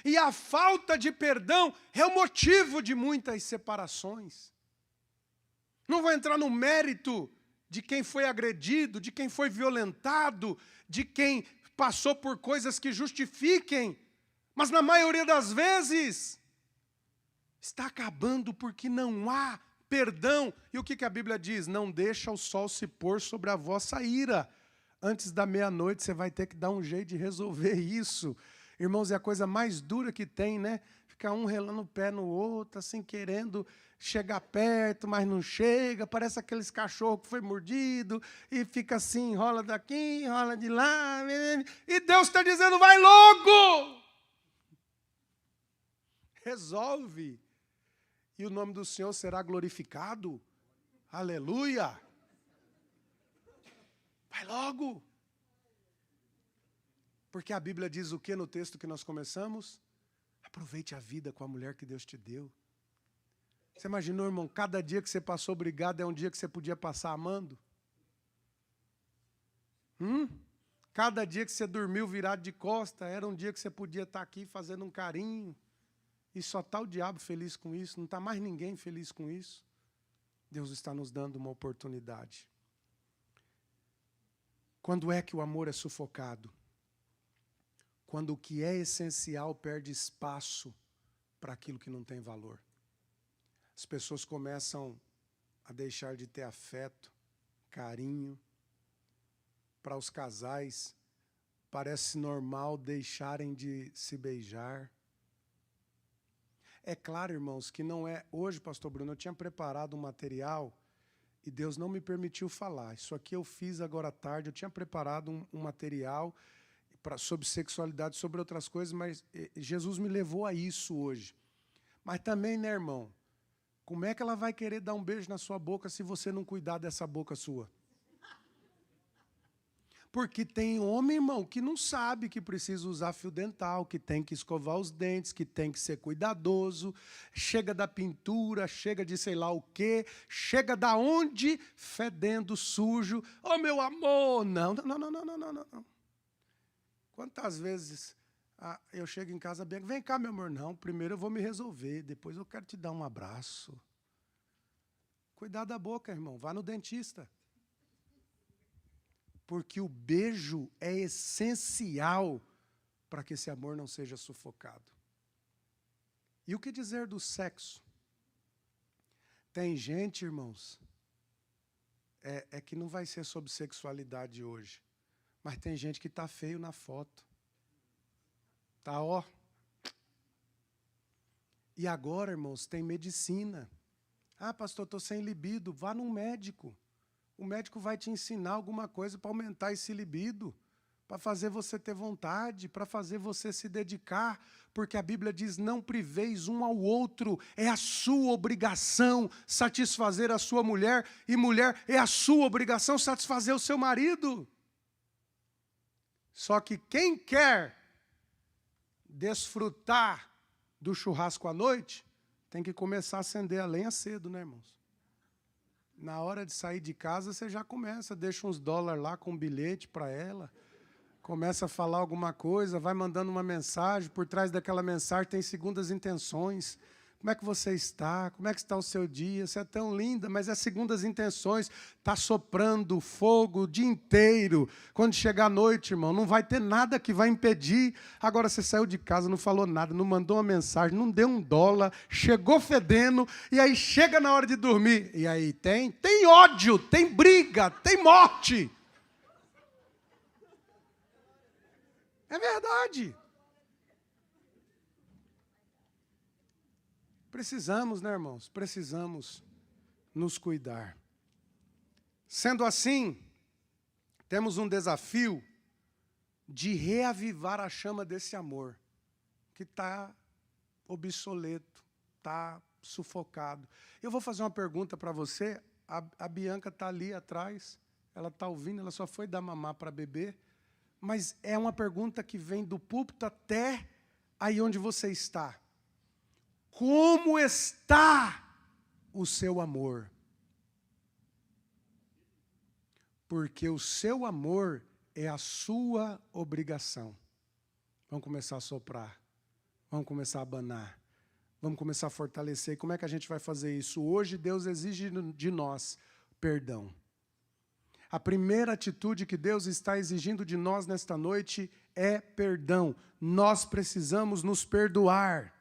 E a falta de perdão é o motivo de muitas separações. Não vou entrar no mérito de quem foi agredido, de quem foi violentado, de quem passou por coisas que justifiquem, mas na maioria das vezes está acabando porque não há perdão. E o que a Bíblia diz? Não deixa o sol se pôr sobre a vossa ira. Antes da meia-noite você vai ter que dar um jeito de resolver isso. Irmãos, é a coisa mais dura que tem, né? Ficar um relando o pé no outro, assim, querendo chegar perto, mas não chega. Parece aqueles cachorros que foi mordido e fica assim, enrola daqui, enrola de lá. E Deus está dizendo, vai logo! Resolve. E o nome do Senhor será glorificado. Aleluia! Vai logo! Porque a Bíblia diz o que no texto que nós começamos? Aproveite a vida com a mulher que Deus te deu. Você imaginou, irmão, cada dia que você passou brigado é um dia que você podia passar amando? Cada dia que você dormiu virado de costa era um dia que você podia estar aqui fazendo um carinho. E só está o diabo feliz com isso, não está mais ninguém feliz com isso. Deus está nos dando uma oportunidade. Quando é que o amor é sufocado? Quando o que é essencial perde espaço para aquilo que não tem valor. As pessoas começam a deixar de ter afeto, carinho. Para os casais, parece normal deixarem de se beijar. É claro, irmãos, que não é... Hoje, pastor Bruno, eu tinha preparado um material e Deus não me permitiu falar. Isso aqui eu fiz agora à tarde, eu tinha preparado um material sobre sexualidade, sobre outras coisas, mas Jesus me levou a isso hoje. Mas também, né, irmão? Como é que ela vai querer dar um beijo na sua boca se você não cuidar dessa boca sua? Porque tem homem, irmão, que não sabe que precisa usar fio dental, que tem que escovar os dentes, que tem que ser cuidadoso, chega da pintura, chega de sei lá o quê, chega da onde? Fedendo, sujo. Oh, meu amor! Não. Quantas vezes eu chego em casa bem, vem cá, meu amor, não, primeiro eu vou me resolver, depois eu quero te dar um abraço. Cuidado da boca, irmão, vá no dentista. Porque o beijo é essencial para que esse amor não seja sufocado. E o que dizer do sexo? Tem gente, irmãos, que não vai ser sobre sexualidade hoje, mas tem gente que está feio na foto. Está, ó. E agora, irmãos, tem medicina. Ah, pastor, estou sem libido. Vá num médico. O médico vai te ensinar alguma coisa para aumentar esse libido, para fazer você ter vontade, para fazer você se dedicar, porque a Bíblia diz, não priveis um ao outro, é a sua obrigação satisfazer a sua mulher, e mulher, é a sua obrigação satisfazer o seu marido. Só que quem quer desfrutar do churrasco à noite, tem que começar a acender a lenha cedo, né, irmãos? Na hora de sair de casa, você já começa, deixa uns dólares lá com um bilhete para ela, começa a falar alguma coisa, vai mandando uma mensagem, por trás daquela mensagem tem segundas intenções, Como é que você está? Como é que está o seu dia? Você é tão linda, mas é segundo as intenções. Está soprando fogo o dia inteiro. Quando chegar a noite, irmão, não vai ter nada que vai impedir. Agora você saiu de casa, não falou nada, não mandou uma mensagem, não deu $1, chegou fedendo, e aí chega na hora de dormir. E aí tem ódio, tem briga, tem morte. É verdade. Precisamos, né, irmãos? Precisamos nos cuidar. Sendo assim, temos um desafio de reavivar a chama desse amor, que está obsoleto, está sufocado. Eu vou fazer uma pergunta para você. A Bianca está ali atrás, ela está ouvindo, ela só foi dar mamar para beber, mas é uma pergunta que vem do púlpito até aí onde você está. Como está o seu amor? Porque o seu amor é a sua obrigação. Vamos começar a soprar. Vamos começar a abanar. Vamos começar a fortalecer. Como é que a gente vai fazer isso? Hoje Deus exige de nós perdão. A primeira atitude que Deus está exigindo de nós nesta noite é perdão. Nós precisamos nos perdoar.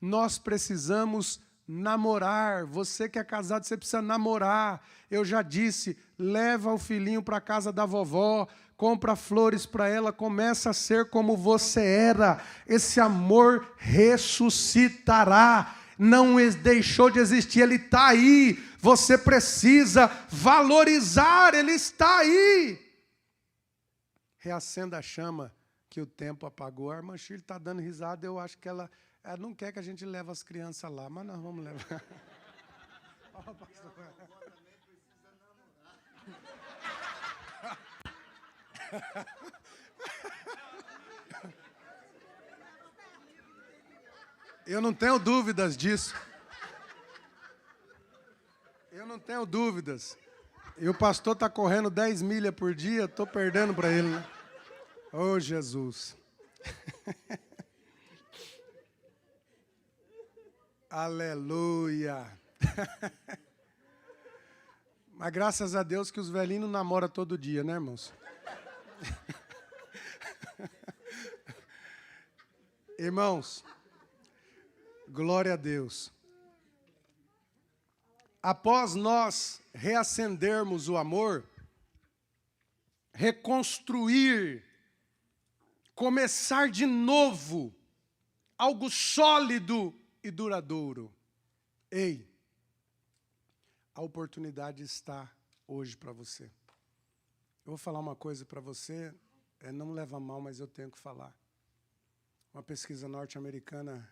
Nós precisamos namorar. Você que é casado, você precisa namorar. Eu já disse, leva o filhinho para a casa da vovó, compra flores para ela, começa a ser como você era. Esse amor ressuscitará. Não deixou de existir, ele está aí. Você precisa valorizar, ele está aí. Reacenda a chama que o tempo apagou. A irmã Shirley está dando risada, eu acho que ela não quer que a gente leve as crianças lá, mas nós vamos levar. Oh, pastor. Eu não tenho dúvidas disso. Eu não tenho dúvidas. E o pastor está correndo 10 milhas por dia, estou perdendo para ele, né? Oh, Jesus. Aleluia. Mas graças a Deus que os velhinhos não namoram todo dia, né, irmãos? Irmãos, glória a Deus. Após nós reacendermos o amor, reconstruir, começar de novo, algo sólido e duradouro. Ei, a oportunidade está hoje para você. Eu vou falar uma coisa para você, não leva a mal, mas eu tenho que falar. Uma pesquisa norte-americana,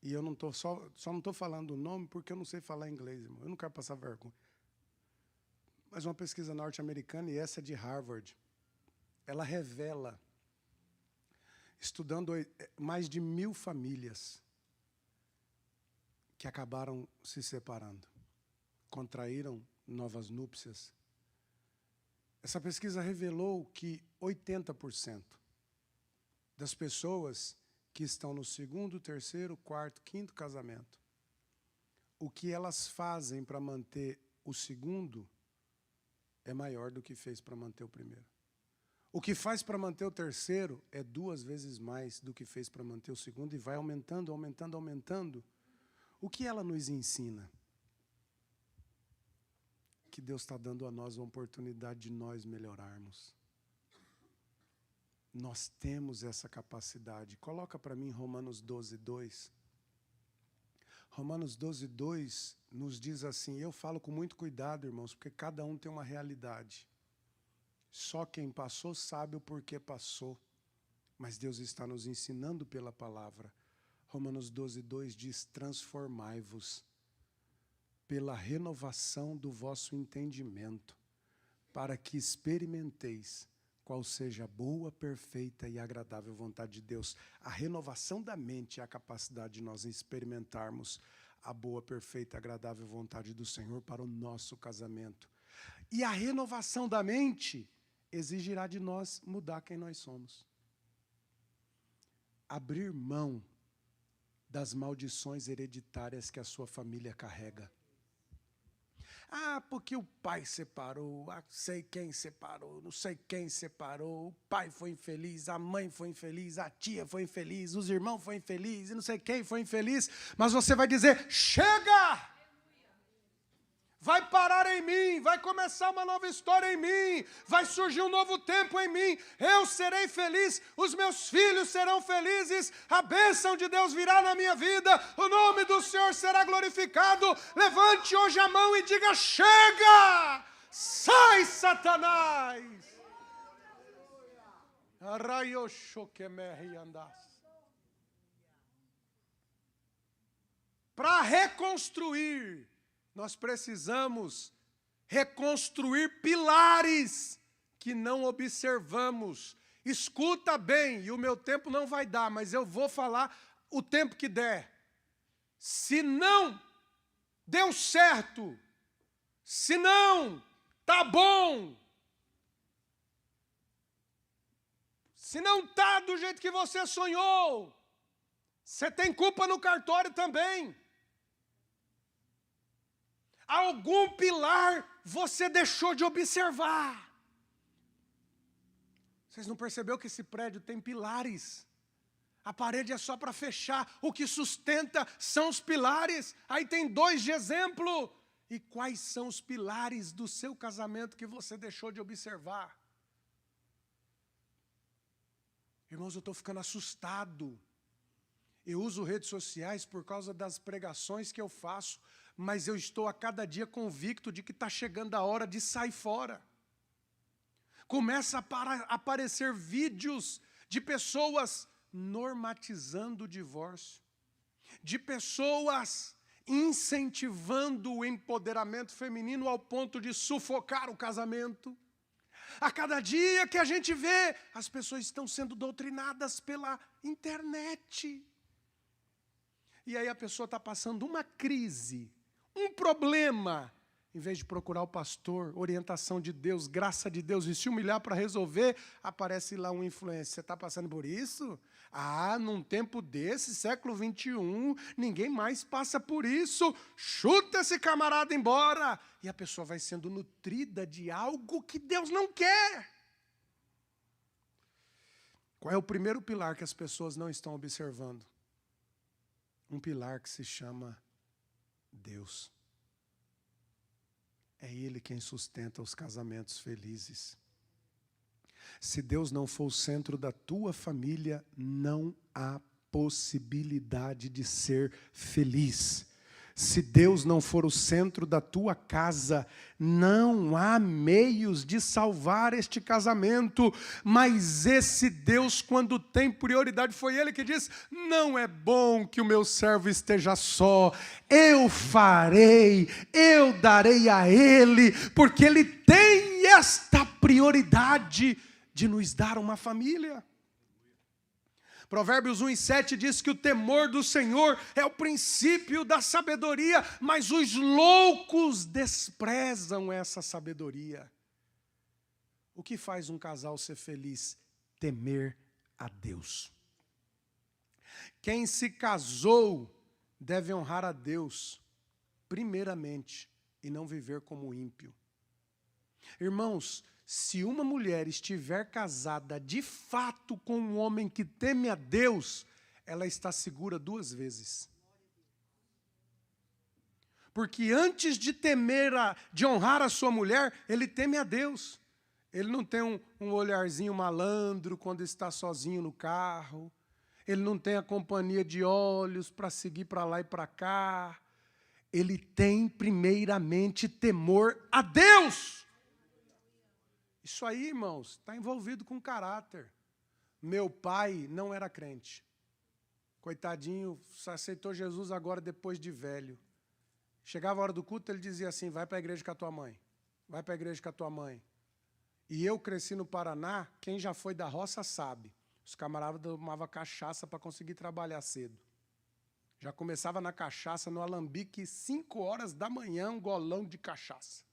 e eu não tô, só não estou falando o nome porque eu não sei falar inglês, irmão. Eu não quero passar vergonha. Mas uma pesquisa norte-americana, e essa é de Harvard, ela revela, estudando mais de 1.000 famílias que acabaram se separando, contraíram novas núpcias. Essa pesquisa revelou que 80% das pessoas que estão no segundo, terceiro, quarto, quinto casamento, o que elas fazem para manter o segundo é maior do que fez para manter o primeiro. O que faz para manter o terceiro é 2 vezes mais do que fez para manter o segundo e vai aumentando, aumentando, aumentando. O que ela nos ensina? Que Deus está dando a nós a oportunidade de nós melhorarmos. Nós temos essa capacidade. Coloca para mim Romanos 12:2. Romanos 12:2 nos diz assim, eu falo com muito cuidado, irmãos, porque cada um tem uma realidade. Só quem passou sabe o porquê passou, mas Deus está nos ensinando pela palavra. Romanos 12:2 diz, transformai-vos pela renovação do vosso entendimento, para que experimenteis qual seja a boa, perfeita e agradável vontade de Deus. A renovação da mente é a capacidade de nós experimentarmos a boa, perfeita e agradável vontade do Senhor para o nosso casamento. E a renovação da mente exigirá de nós mudar quem nós somos. Abrir mão das maldições hereditárias que a sua família carrega. Ah, porque o pai separou, sei quem separou, não sei quem separou, o pai foi infeliz, a mãe foi infeliz, a tia foi infeliz, os irmãos foram infelizes, não sei quem foi infeliz, mas você vai dizer, chega! Vai parar em mim, vai começar uma nova história em mim, vai surgir um novo tempo em mim, eu serei feliz, os meus filhos serão felizes, a bênção de Deus virá na minha vida, o nome do Senhor será glorificado. Levante hoje a mão e diga, chega! Sai, Satanás! Para reconstruir, nós precisamos reconstruir pilares que não observamos. Escuta bem, e o meu tempo não vai dar, mas eu vou falar o tempo que der. Se não deu certo, se não tá bom, se não está do jeito que você sonhou, você tem culpa no cartório também. Algum pilar você deixou de observar. Vocês não perceberam que esse prédio tem pilares? A parede é só para fechar. O que sustenta são os pilares. Aí tem 2 de exemplo. E quais são os pilares do seu casamento que você deixou de observar? Irmãos, eu estou ficando assustado. Eu uso redes sociais por causa das pregações que eu faço, mas eu estou a cada dia convicto de que está chegando a hora de sair fora. Começa a aparecer vídeos de pessoas normatizando o divórcio, de pessoas incentivando o empoderamento feminino ao ponto de sufocar o casamento. A cada dia que a gente vê, as pessoas estão sendo doutrinadas pela internet. E aí a pessoa está passando uma crise, um problema, em vez de procurar o pastor, orientação de Deus, graça de Deus, e se humilhar para resolver, aparece lá um influencer. Você está passando por isso? Ah, num tempo desse, século 21, ninguém mais passa por isso. Chuta esse camarada embora. E a pessoa vai sendo nutrida de algo que Deus não quer. Qual é o primeiro pilar que as pessoas não estão observando? Um pilar que se chama Deus. É Ele quem sustenta os casamentos felizes. Se Deus não for o centro da tua família, não há possibilidade de ser feliz. Se Deus não for o centro da tua casa, não há meios de salvar este casamento. Mas esse Deus, quando tem prioridade, foi Ele que diz, não é bom que o meu servo esteja só. Eu farei, eu darei a Ele, porque Ele tem esta prioridade de nos dar uma família. Provérbios 1:7 diz que o temor do Senhor é o princípio da sabedoria, mas os loucos desprezam essa sabedoria. O que faz um casal ser feliz? Temer a Deus. Quem se casou deve honrar a Deus, primeiramente, e não viver como ímpio. Irmãos, se uma mulher estiver casada de fato com um homem que teme a Deus, ela está segura 2 vezes. Porque antes de de honrar a sua mulher, ele teme a Deus. Ele não tem um olharzinho malandro quando está sozinho no carro. Ele não tem a companhia de olhos para seguir para lá e para cá. Ele tem primeiramente temor a Deus. Isso aí, irmãos, está envolvido com caráter. Meu pai não era crente. Coitadinho, aceitou Jesus agora depois de velho. Chegava a hora do culto, ele dizia assim, vai para a igreja com a tua mãe. Vai para a igreja com a tua mãe. E eu cresci no Paraná, quem já foi da roça sabe. Os camaradas tomavam cachaça para conseguir trabalhar cedo. Já começava na cachaça, no alambique, 5 horas da manhã, um golão de cachaça.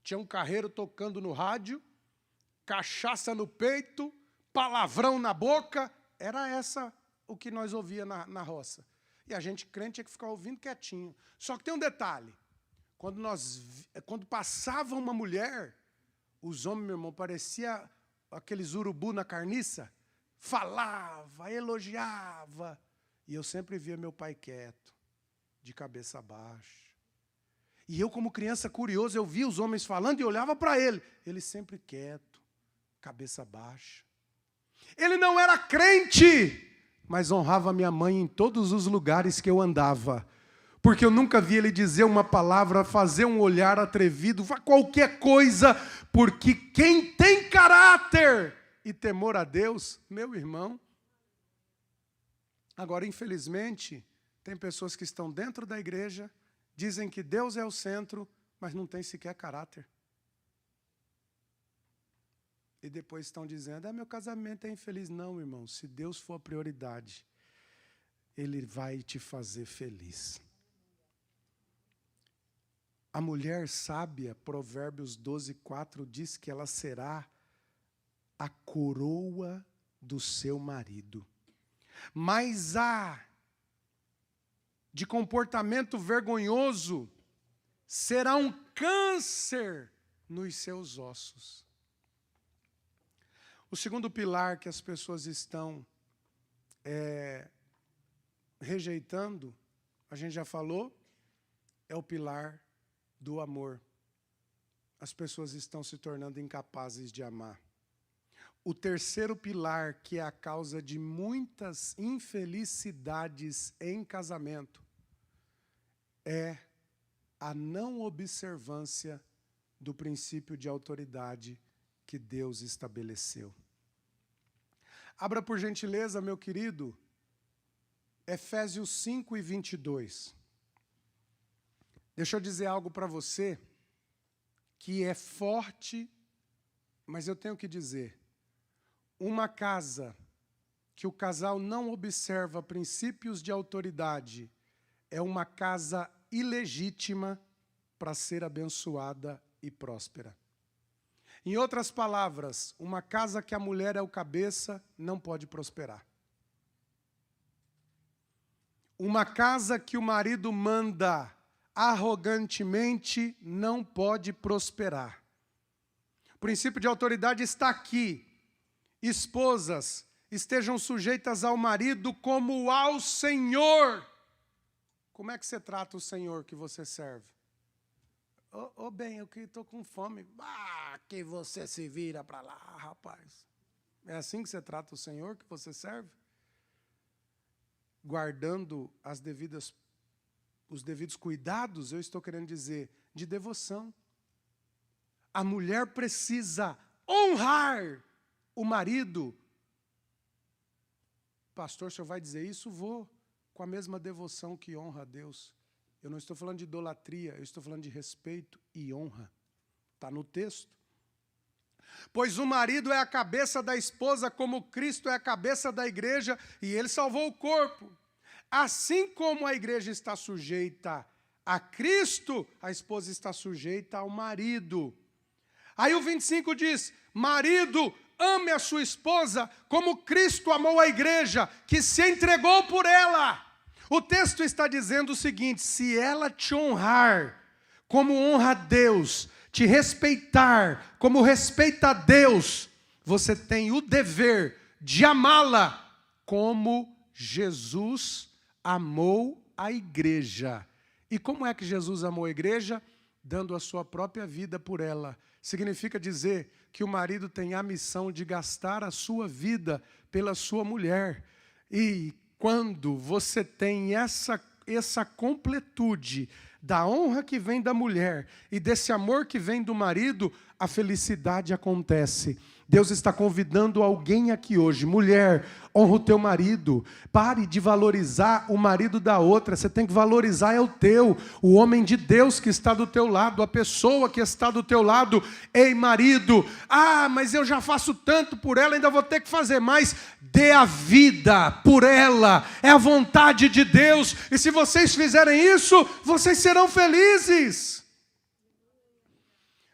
Tinha um carreiro tocando no rádio, cachaça no peito, palavrão na boca, era essa o que nós ouvia na roça. E a gente crente tinha que ficar ouvindo quietinho. Só que tem um detalhe. Quando passava uma mulher, os homens, meu irmão, parecia aqueles urubu na carniça, falava, elogiava. E eu sempre via meu pai quieto, de cabeça baixa. E eu, como criança curioso, eu via os homens falando e olhava para ele. Ele sempre quieto, cabeça baixa. Ele não era crente, mas honrava minha mãe em todos os lugares que eu andava. Porque eu nunca vi ele dizer uma palavra, fazer um olhar atrevido, qualquer coisa. Porque quem tem caráter e temor a Deus, meu irmão. Agora, infelizmente, tem pessoas que estão dentro da igreja, dizem que Deus é o centro, mas não tem sequer caráter. E depois estão dizendo, meu casamento é infeliz. Não, irmão, se Deus for a prioridade, Ele vai te fazer feliz. A mulher sábia, Provérbios 12:4, diz que ela será a coroa do seu marido. Mas a de comportamento vergonhoso será um câncer nos seus ossos. O segundo pilar que as pessoas estão rejeitando, a gente já falou, é o pilar do amor. As pessoas estão se tornando incapazes de amar. O terceiro pilar, que é a causa de muitas infelicidades em casamento, é a não observância do princípio de autoridade que Deus estabeleceu. Abra por gentileza, meu querido, Efésios 5:22. Deixa eu dizer algo para você que é forte, mas eu tenho que dizer. Uma casa que o casal não observa princípios de autoridade é uma casa ilegítima para ser abençoada e próspera. Em outras palavras, uma casa que a mulher é o cabeça não pode prosperar. Uma casa que o marido manda arrogantemente não pode prosperar. O princípio de autoridade está aqui. Esposas, estejam sujeitas ao marido como ao Senhor. Como é que você trata o Senhor que você serve? Bem, eu que estou com fome. Que você se vira para lá, rapaz. É assim que você trata o Senhor que você serve? Guardando os devidos cuidados, eu estou querendo dizer, de devoção. A mulher precisa honrar o marido. Pastor, o senhor vai dizer isso? Vou, com a mesma devoção que honra a Deus. Eu não estou falando de idolatria, eu estou falando de respeito e honra. Está no texto. Pois o marido é a cabeça da esposa, como Cristo é a cabeça da igreja, e ele salvou o corpo. Assim como a igreja está sujeita a Cristo, a esposa está sujeita ao marido. Aí o 25 diz, marido, ame a sua esposa como Cristo amou a igreja, que se entregou por ela. O texto está dizendo o seguinte, se ela te honrar como honra a Deus, te respeitar como respeita a Deus, você tem o dever de amá-la como Jesus amou a igreja. E como é que Jesus amou a igreja? Dando a sua própria vida por ela. Significa dizer que o marido tem a missão de gastar a sua vida pela sua mulher. E quando você tem essa completude da honra que vem da mulher e desse amor que vem do marido, a felicidade acontece. Deus está convidando alguém aqui hoje. Mulher, honra o teu marido. Pare de valorizar o marido da outra. Você tem que valorizar o teu. O homem de Deus que está do teu lado. A pessoa que está do teu lado. Ei, marido. Mas eu já faço tanto por ela, ainda vou ter que fazer mais. Dê a vida por ela. É a vontade de Deus. E se vocês fizerem isso, vocês serão felizes.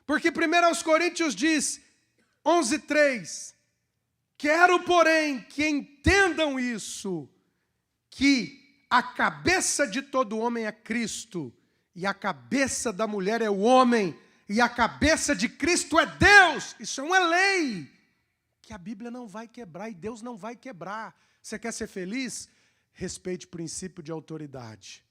Porque 1 Coríntios diz... 11:3, quero, porém, que entendam isso, que a cabeça de todo homem é Cristo, e a cabeça da mulher é o homem, e a cabeça de Cristo é Deus. Isso é uma lei que a Bíblia não vai quebrar e Deus não vai quebrar. Você quer ser feliz? Respeite o princípio de autoridade.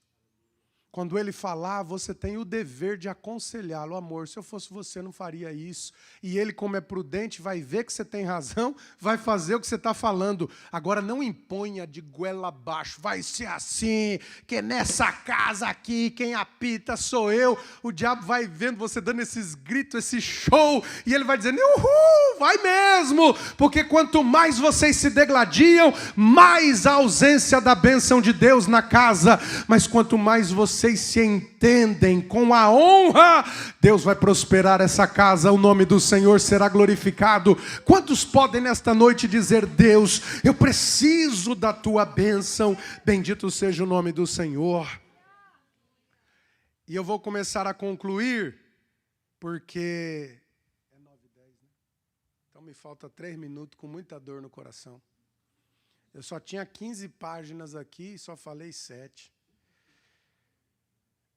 Quando ele falar, você tem o dever de aconselhá-lo. Amor, se eu fosse você, não faria isso. E ele, como é prudente, vai ver que você tem razão, vai fazer o que você está falando. Agora, não imponha de goela abaixo. Vai ser assim, que nessa casa aqui, quem apita sou eu. O diabo vai vendo você dando esses gritos, esse show, e ele vai dizendo, uhul, vai mesmo. Porque quanto mais vocês se degladiam, mais a ausência da bênção de Deus na casa. Mas quanto mais vocês se entendem com a honra, Deus vai prosperar essa casa, o nome do Senhor será glorificado. Quantos podem nesta noite dizer, Deus, eu preciso da tua bênção, bendito seja o nome do Senhor. E eu vou começar a concluir, porque é 9h10, né? Então me falta 3 minutos com muita dor no coração. Eu só tinha 15 páginas aqui e só falei 7.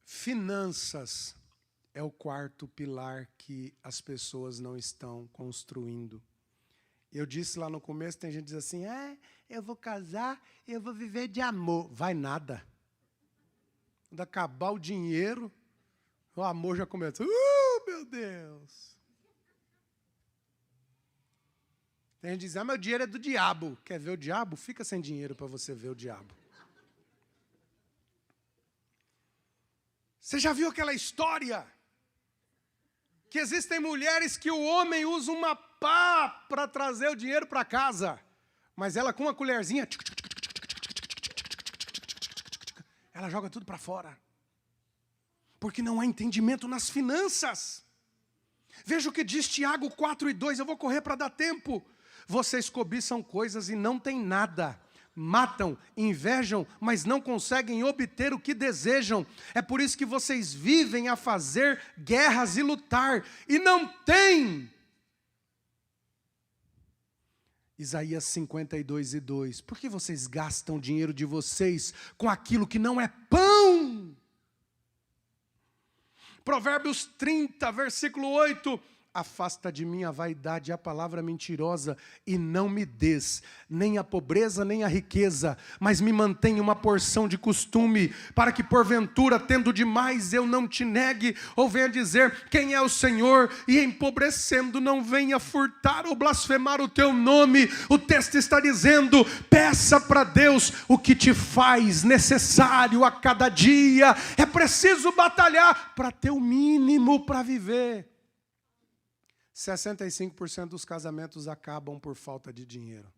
Finanças é o quarto pilar que as pessoas não estão construindo. Eu disse lá no começo, tem gente que diz assim, eu vou casar, eu vou viver de amor. Vai nada. Quando acabar o dinheiro, o amor já começa. Meu Deus. Tem gente que diz, meu dinheiro é do diabo. Quer ver o diabo? Fica sem dinheiro para você ver o diabo. Você já viu aquela história? Que existem mulheres que o homem usa uma pá para trazer o dinheiro para casa. Mas ela com uma colherzinha, ela joga tudo para fora. Porque não há entendimento nas finanças. Veja o que diz Tiago 4:2, eu vou correr para dar tempo. Vocês cobiçam coisas e não têm nada. Matam, invejam, mas não conseguem obter o que desejam. É por isso que vocês vivem a fazer guerras e lutar, e não têm. Isaías 52:2. Por que vocês gastam o dinheiro de vocês com aquilo que não é pão? Provérbios 30, versículo 8. Afasta de mim a vaidade e a palavra mentirosa, e não me des nem a pobreza nem a riqueza, mas me mantenha uma porção de costume, para que porventura, tendo demais, eu não te negue, ou venha dizer, quem é o Senhor, e empobrecendo não venha furtar ou blasfemar o teu nome. O texto está dizendo, peça para Deus o que te faz necessário a cada dia. É preciso batalhar para ter o mínimo para viver. 65% dos casamentos acabam por falta de dinheiro.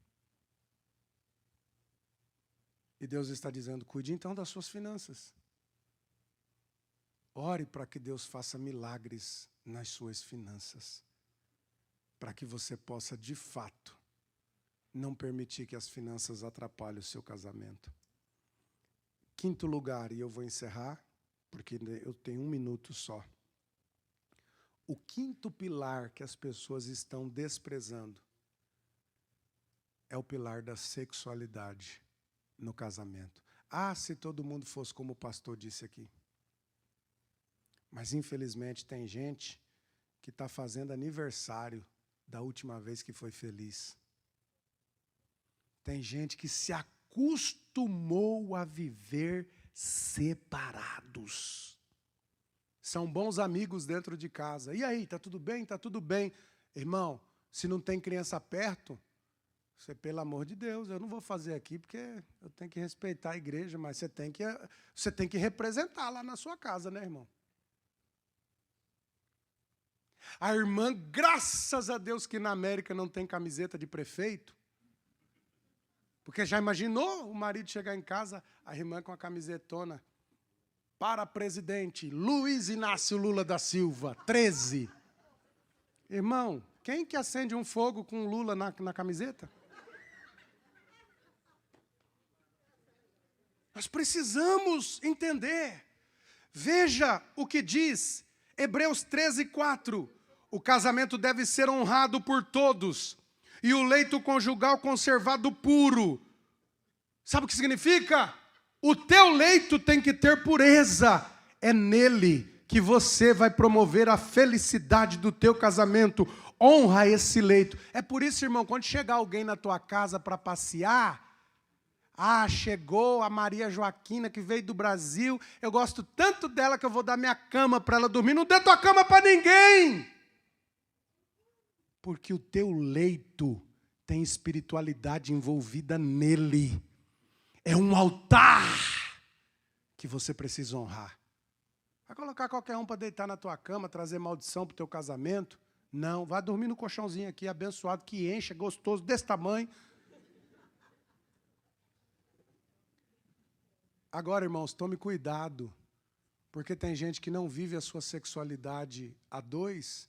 E Deus está dizendo, cuide então das suas finanças. Ore para que Deus faça milagres nas suas finanças. Para que você possa, de fato, não permitir que as finanças atrapalhem o seu casamento. Quinto lugar, e eu vou encerrar, porque eu tenho 1 minuto só. O quinto pilar que as pessoas estão desprezando é o pilar da sexualidade no casamento. Se todo mundo fosse como o pastor disse aqui. Mas, infelizmente, tem gente que está fazendo aniversário da última vez que foi feliz. Tem gente que se acostumou a viver separados. São bons amigos dentro de casa. E aí, tá tudo bem? Tá tudo bem. Irmão, se não tem criança perto, você, pelo amor de Deus, eu não vou fazer aqui porque eu tenho que respeitar a igreja, mas você tem que representar lá na sua casa, né, irmão? A irmã, graças a Deus que na América não tem camiseta de prefeito, porque já imaginou o marido chegar em casa, a irmã com a camisetona, para presidente, Luiz Inácio Lula da Silva, 13. Irmão, quem que acende um fogo com Lula na camiseta? Nós precisamos entender. Veja o que diz Hebreus 13:4. O casamento deve ser honrado por todos, e o leito conjugal conservado puro. Sabe o que significa? O teu leito tem que ter pureza. É nele que você vai promover a felicidade do teu casamento. Honra esse leito. É por isso, irmão, quando chegar alguém na tua casa para passear, chegou a Maria Joaquina, que veio do Brasil, eu gosto tanto dela que eu vou dar minha cama para ela dormir. Não dê tua cama para ninguém. Porque o teu leito tem espiritualidade envolvida nele. É um altar que você precisa honrar. Vai colocar qualquer um para deitar na tua cama, trazer maldição para o teu casamento? Não, vai dormir no colchãozinho aqui, abençoado, que enche, é gostoso, desse tamanho. Agora, irmãos, tome cuidado, porque tem gente que não vive a sua sexualidade a dois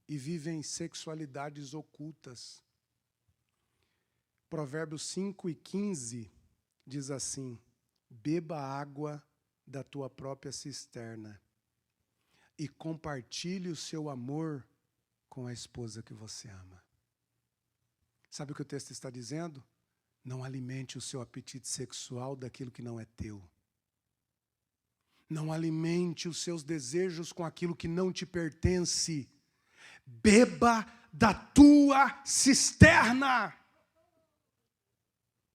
e vive em sexualidades ocultas. Provérbios 5:15 diz assim: beba água da tua própria cisterna e compartilhe o seu amor com a esposa que você ama. Sabe o que o texto está dizendo? Não alimente o seu apetite sexual daquilo que não é teu. Não alimente os seus desejos com aquilo que não te pertence. Beba da tua cisterna.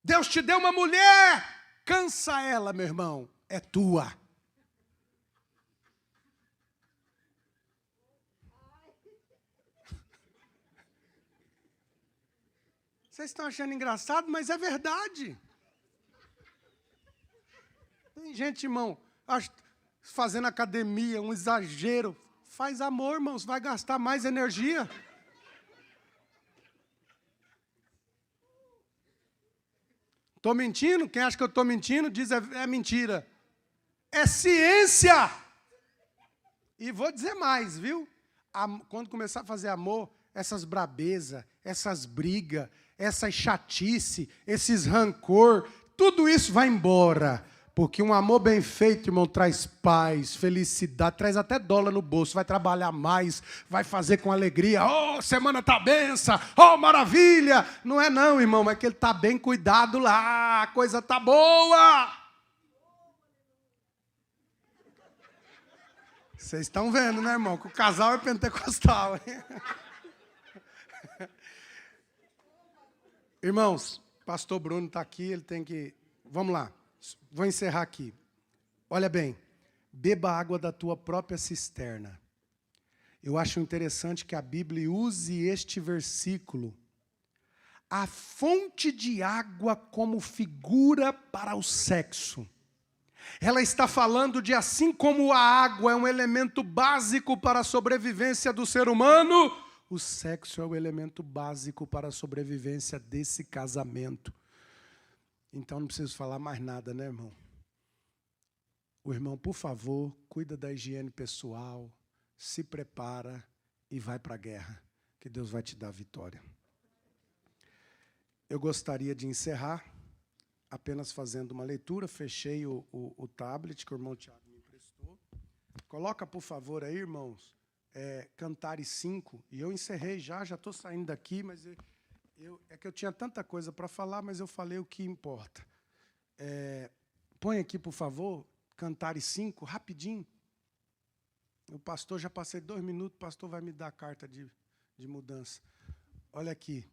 Deus te deu uma mulher, cansa ela, meu irmão, é tua. Vocês estão achando engraçado, mas é verdade. Tem gente, irmão, fazendo academia, um exagero. Faz amor, irmãos, vai gastar mais energia. Estou mentindo? Quem acha que eu estou mentindo, diz é mentira. É ciência. E vou dizer mais, viu? Quando começar a fazer amor, essas brabezas, essas brigas, essas chatice, esses rancor, tudo isso vai embora. Porque um amor bem feito, irmão, traz paz, felicidade, traz até dólar no bolso, vai trabalhar mais, vai fazer com alegria. Oh, semana tá benção, oh, maravilha. Não é não, irmão, é que ele tá bem cuidado lá, a coisa tá boa. Vocês estão vendo, né, irmão, que o casal é pentecostal. Irmãos, pastor Bruno está aqui, ele tem que... Vamos lá, vou encerrar aqui. Olha bem, beba água da tua própria cisterna. Eu acho interessante que a Bíblia use este versículo, a fonte de água como figura para o sexo. Ela está falando de assim como a água é um elemento básico para a sobrevivência do ser humano, o sexo é o elemento básico para a sobrevivência desse casamento. Então não preciso falar mais nada, né, irmão? O irmão, por favor, cuida da higiene pessoal, se prepara e vai para a guerra, que Deus vai te dar a vitória. Eu gostaria de encerrar apenas fazendo uma leitura. Fechei o tablet que o irmão Tiago me emprestou. Coloca, por favor, aí, irmãos, Cantares 5. E eu encerrei já estou saindo daqui, mas é que eu tinha tanta coisa para falar, mas eu falei o que importa. Põe aqui, por favor, Cantares 5, rapidinho. O pastor, já passei 2 minutos, o pastor vai me dar a carta de mudança. Olha aqui.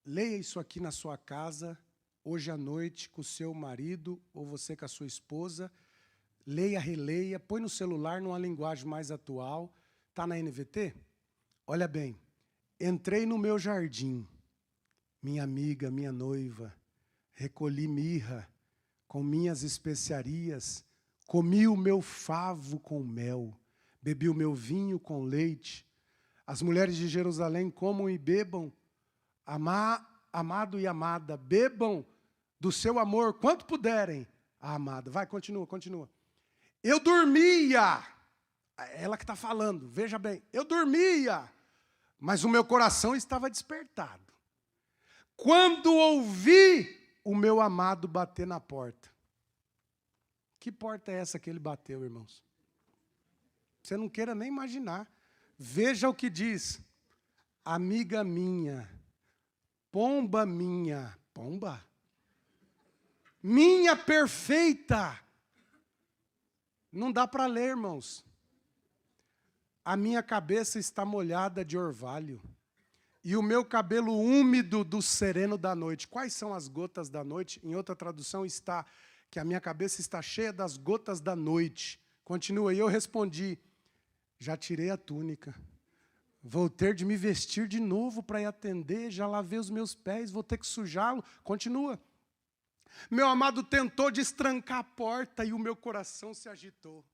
Leia isso aqui na sua casa, hoje à noite, com o seu marido, ou você com a sua esposa. Leia, releia, põe no celular, numa linguagem mais atual. Está na NVT? Olha bem. Entrei no meu jardim, minha amiga, minha noiva, recolhi mirra com minhas especiarias, comi o meu favo com mel, bebi o meu vinho com leite. As mulheres de Jerusalém comam e bebam, amado e amada, bebam do seu amor, quanto puderem. A amada, vai, continua. Eu dormia, ela que está falando, veja bem, eu dormia, mas o meu coração estava despertado. Quando ouvi o meu amado bater na porta. Que porta é essa que ele bateu, irmãos? Você não queira nem imaginar. Veja o que diz. Amiga minha, pomba minha, pomba? minha perfeita. Não dá para ler, irmãos. A minha cabeça está molhada de orvalho, e o meu cabelo úmido do sereno da noite. Quais são as gotas da noite? Em outra tradução está que a minha cabeça está cheia das gotas da noite. Continua, e eu respondi, já tirei a túnica, vou ter de me vestir de novo para ir atender, já lavei os meus pés, vou ter que sujá-lo. Continua. Meu amado tentou destrancar a porta e o meu coração se agitou.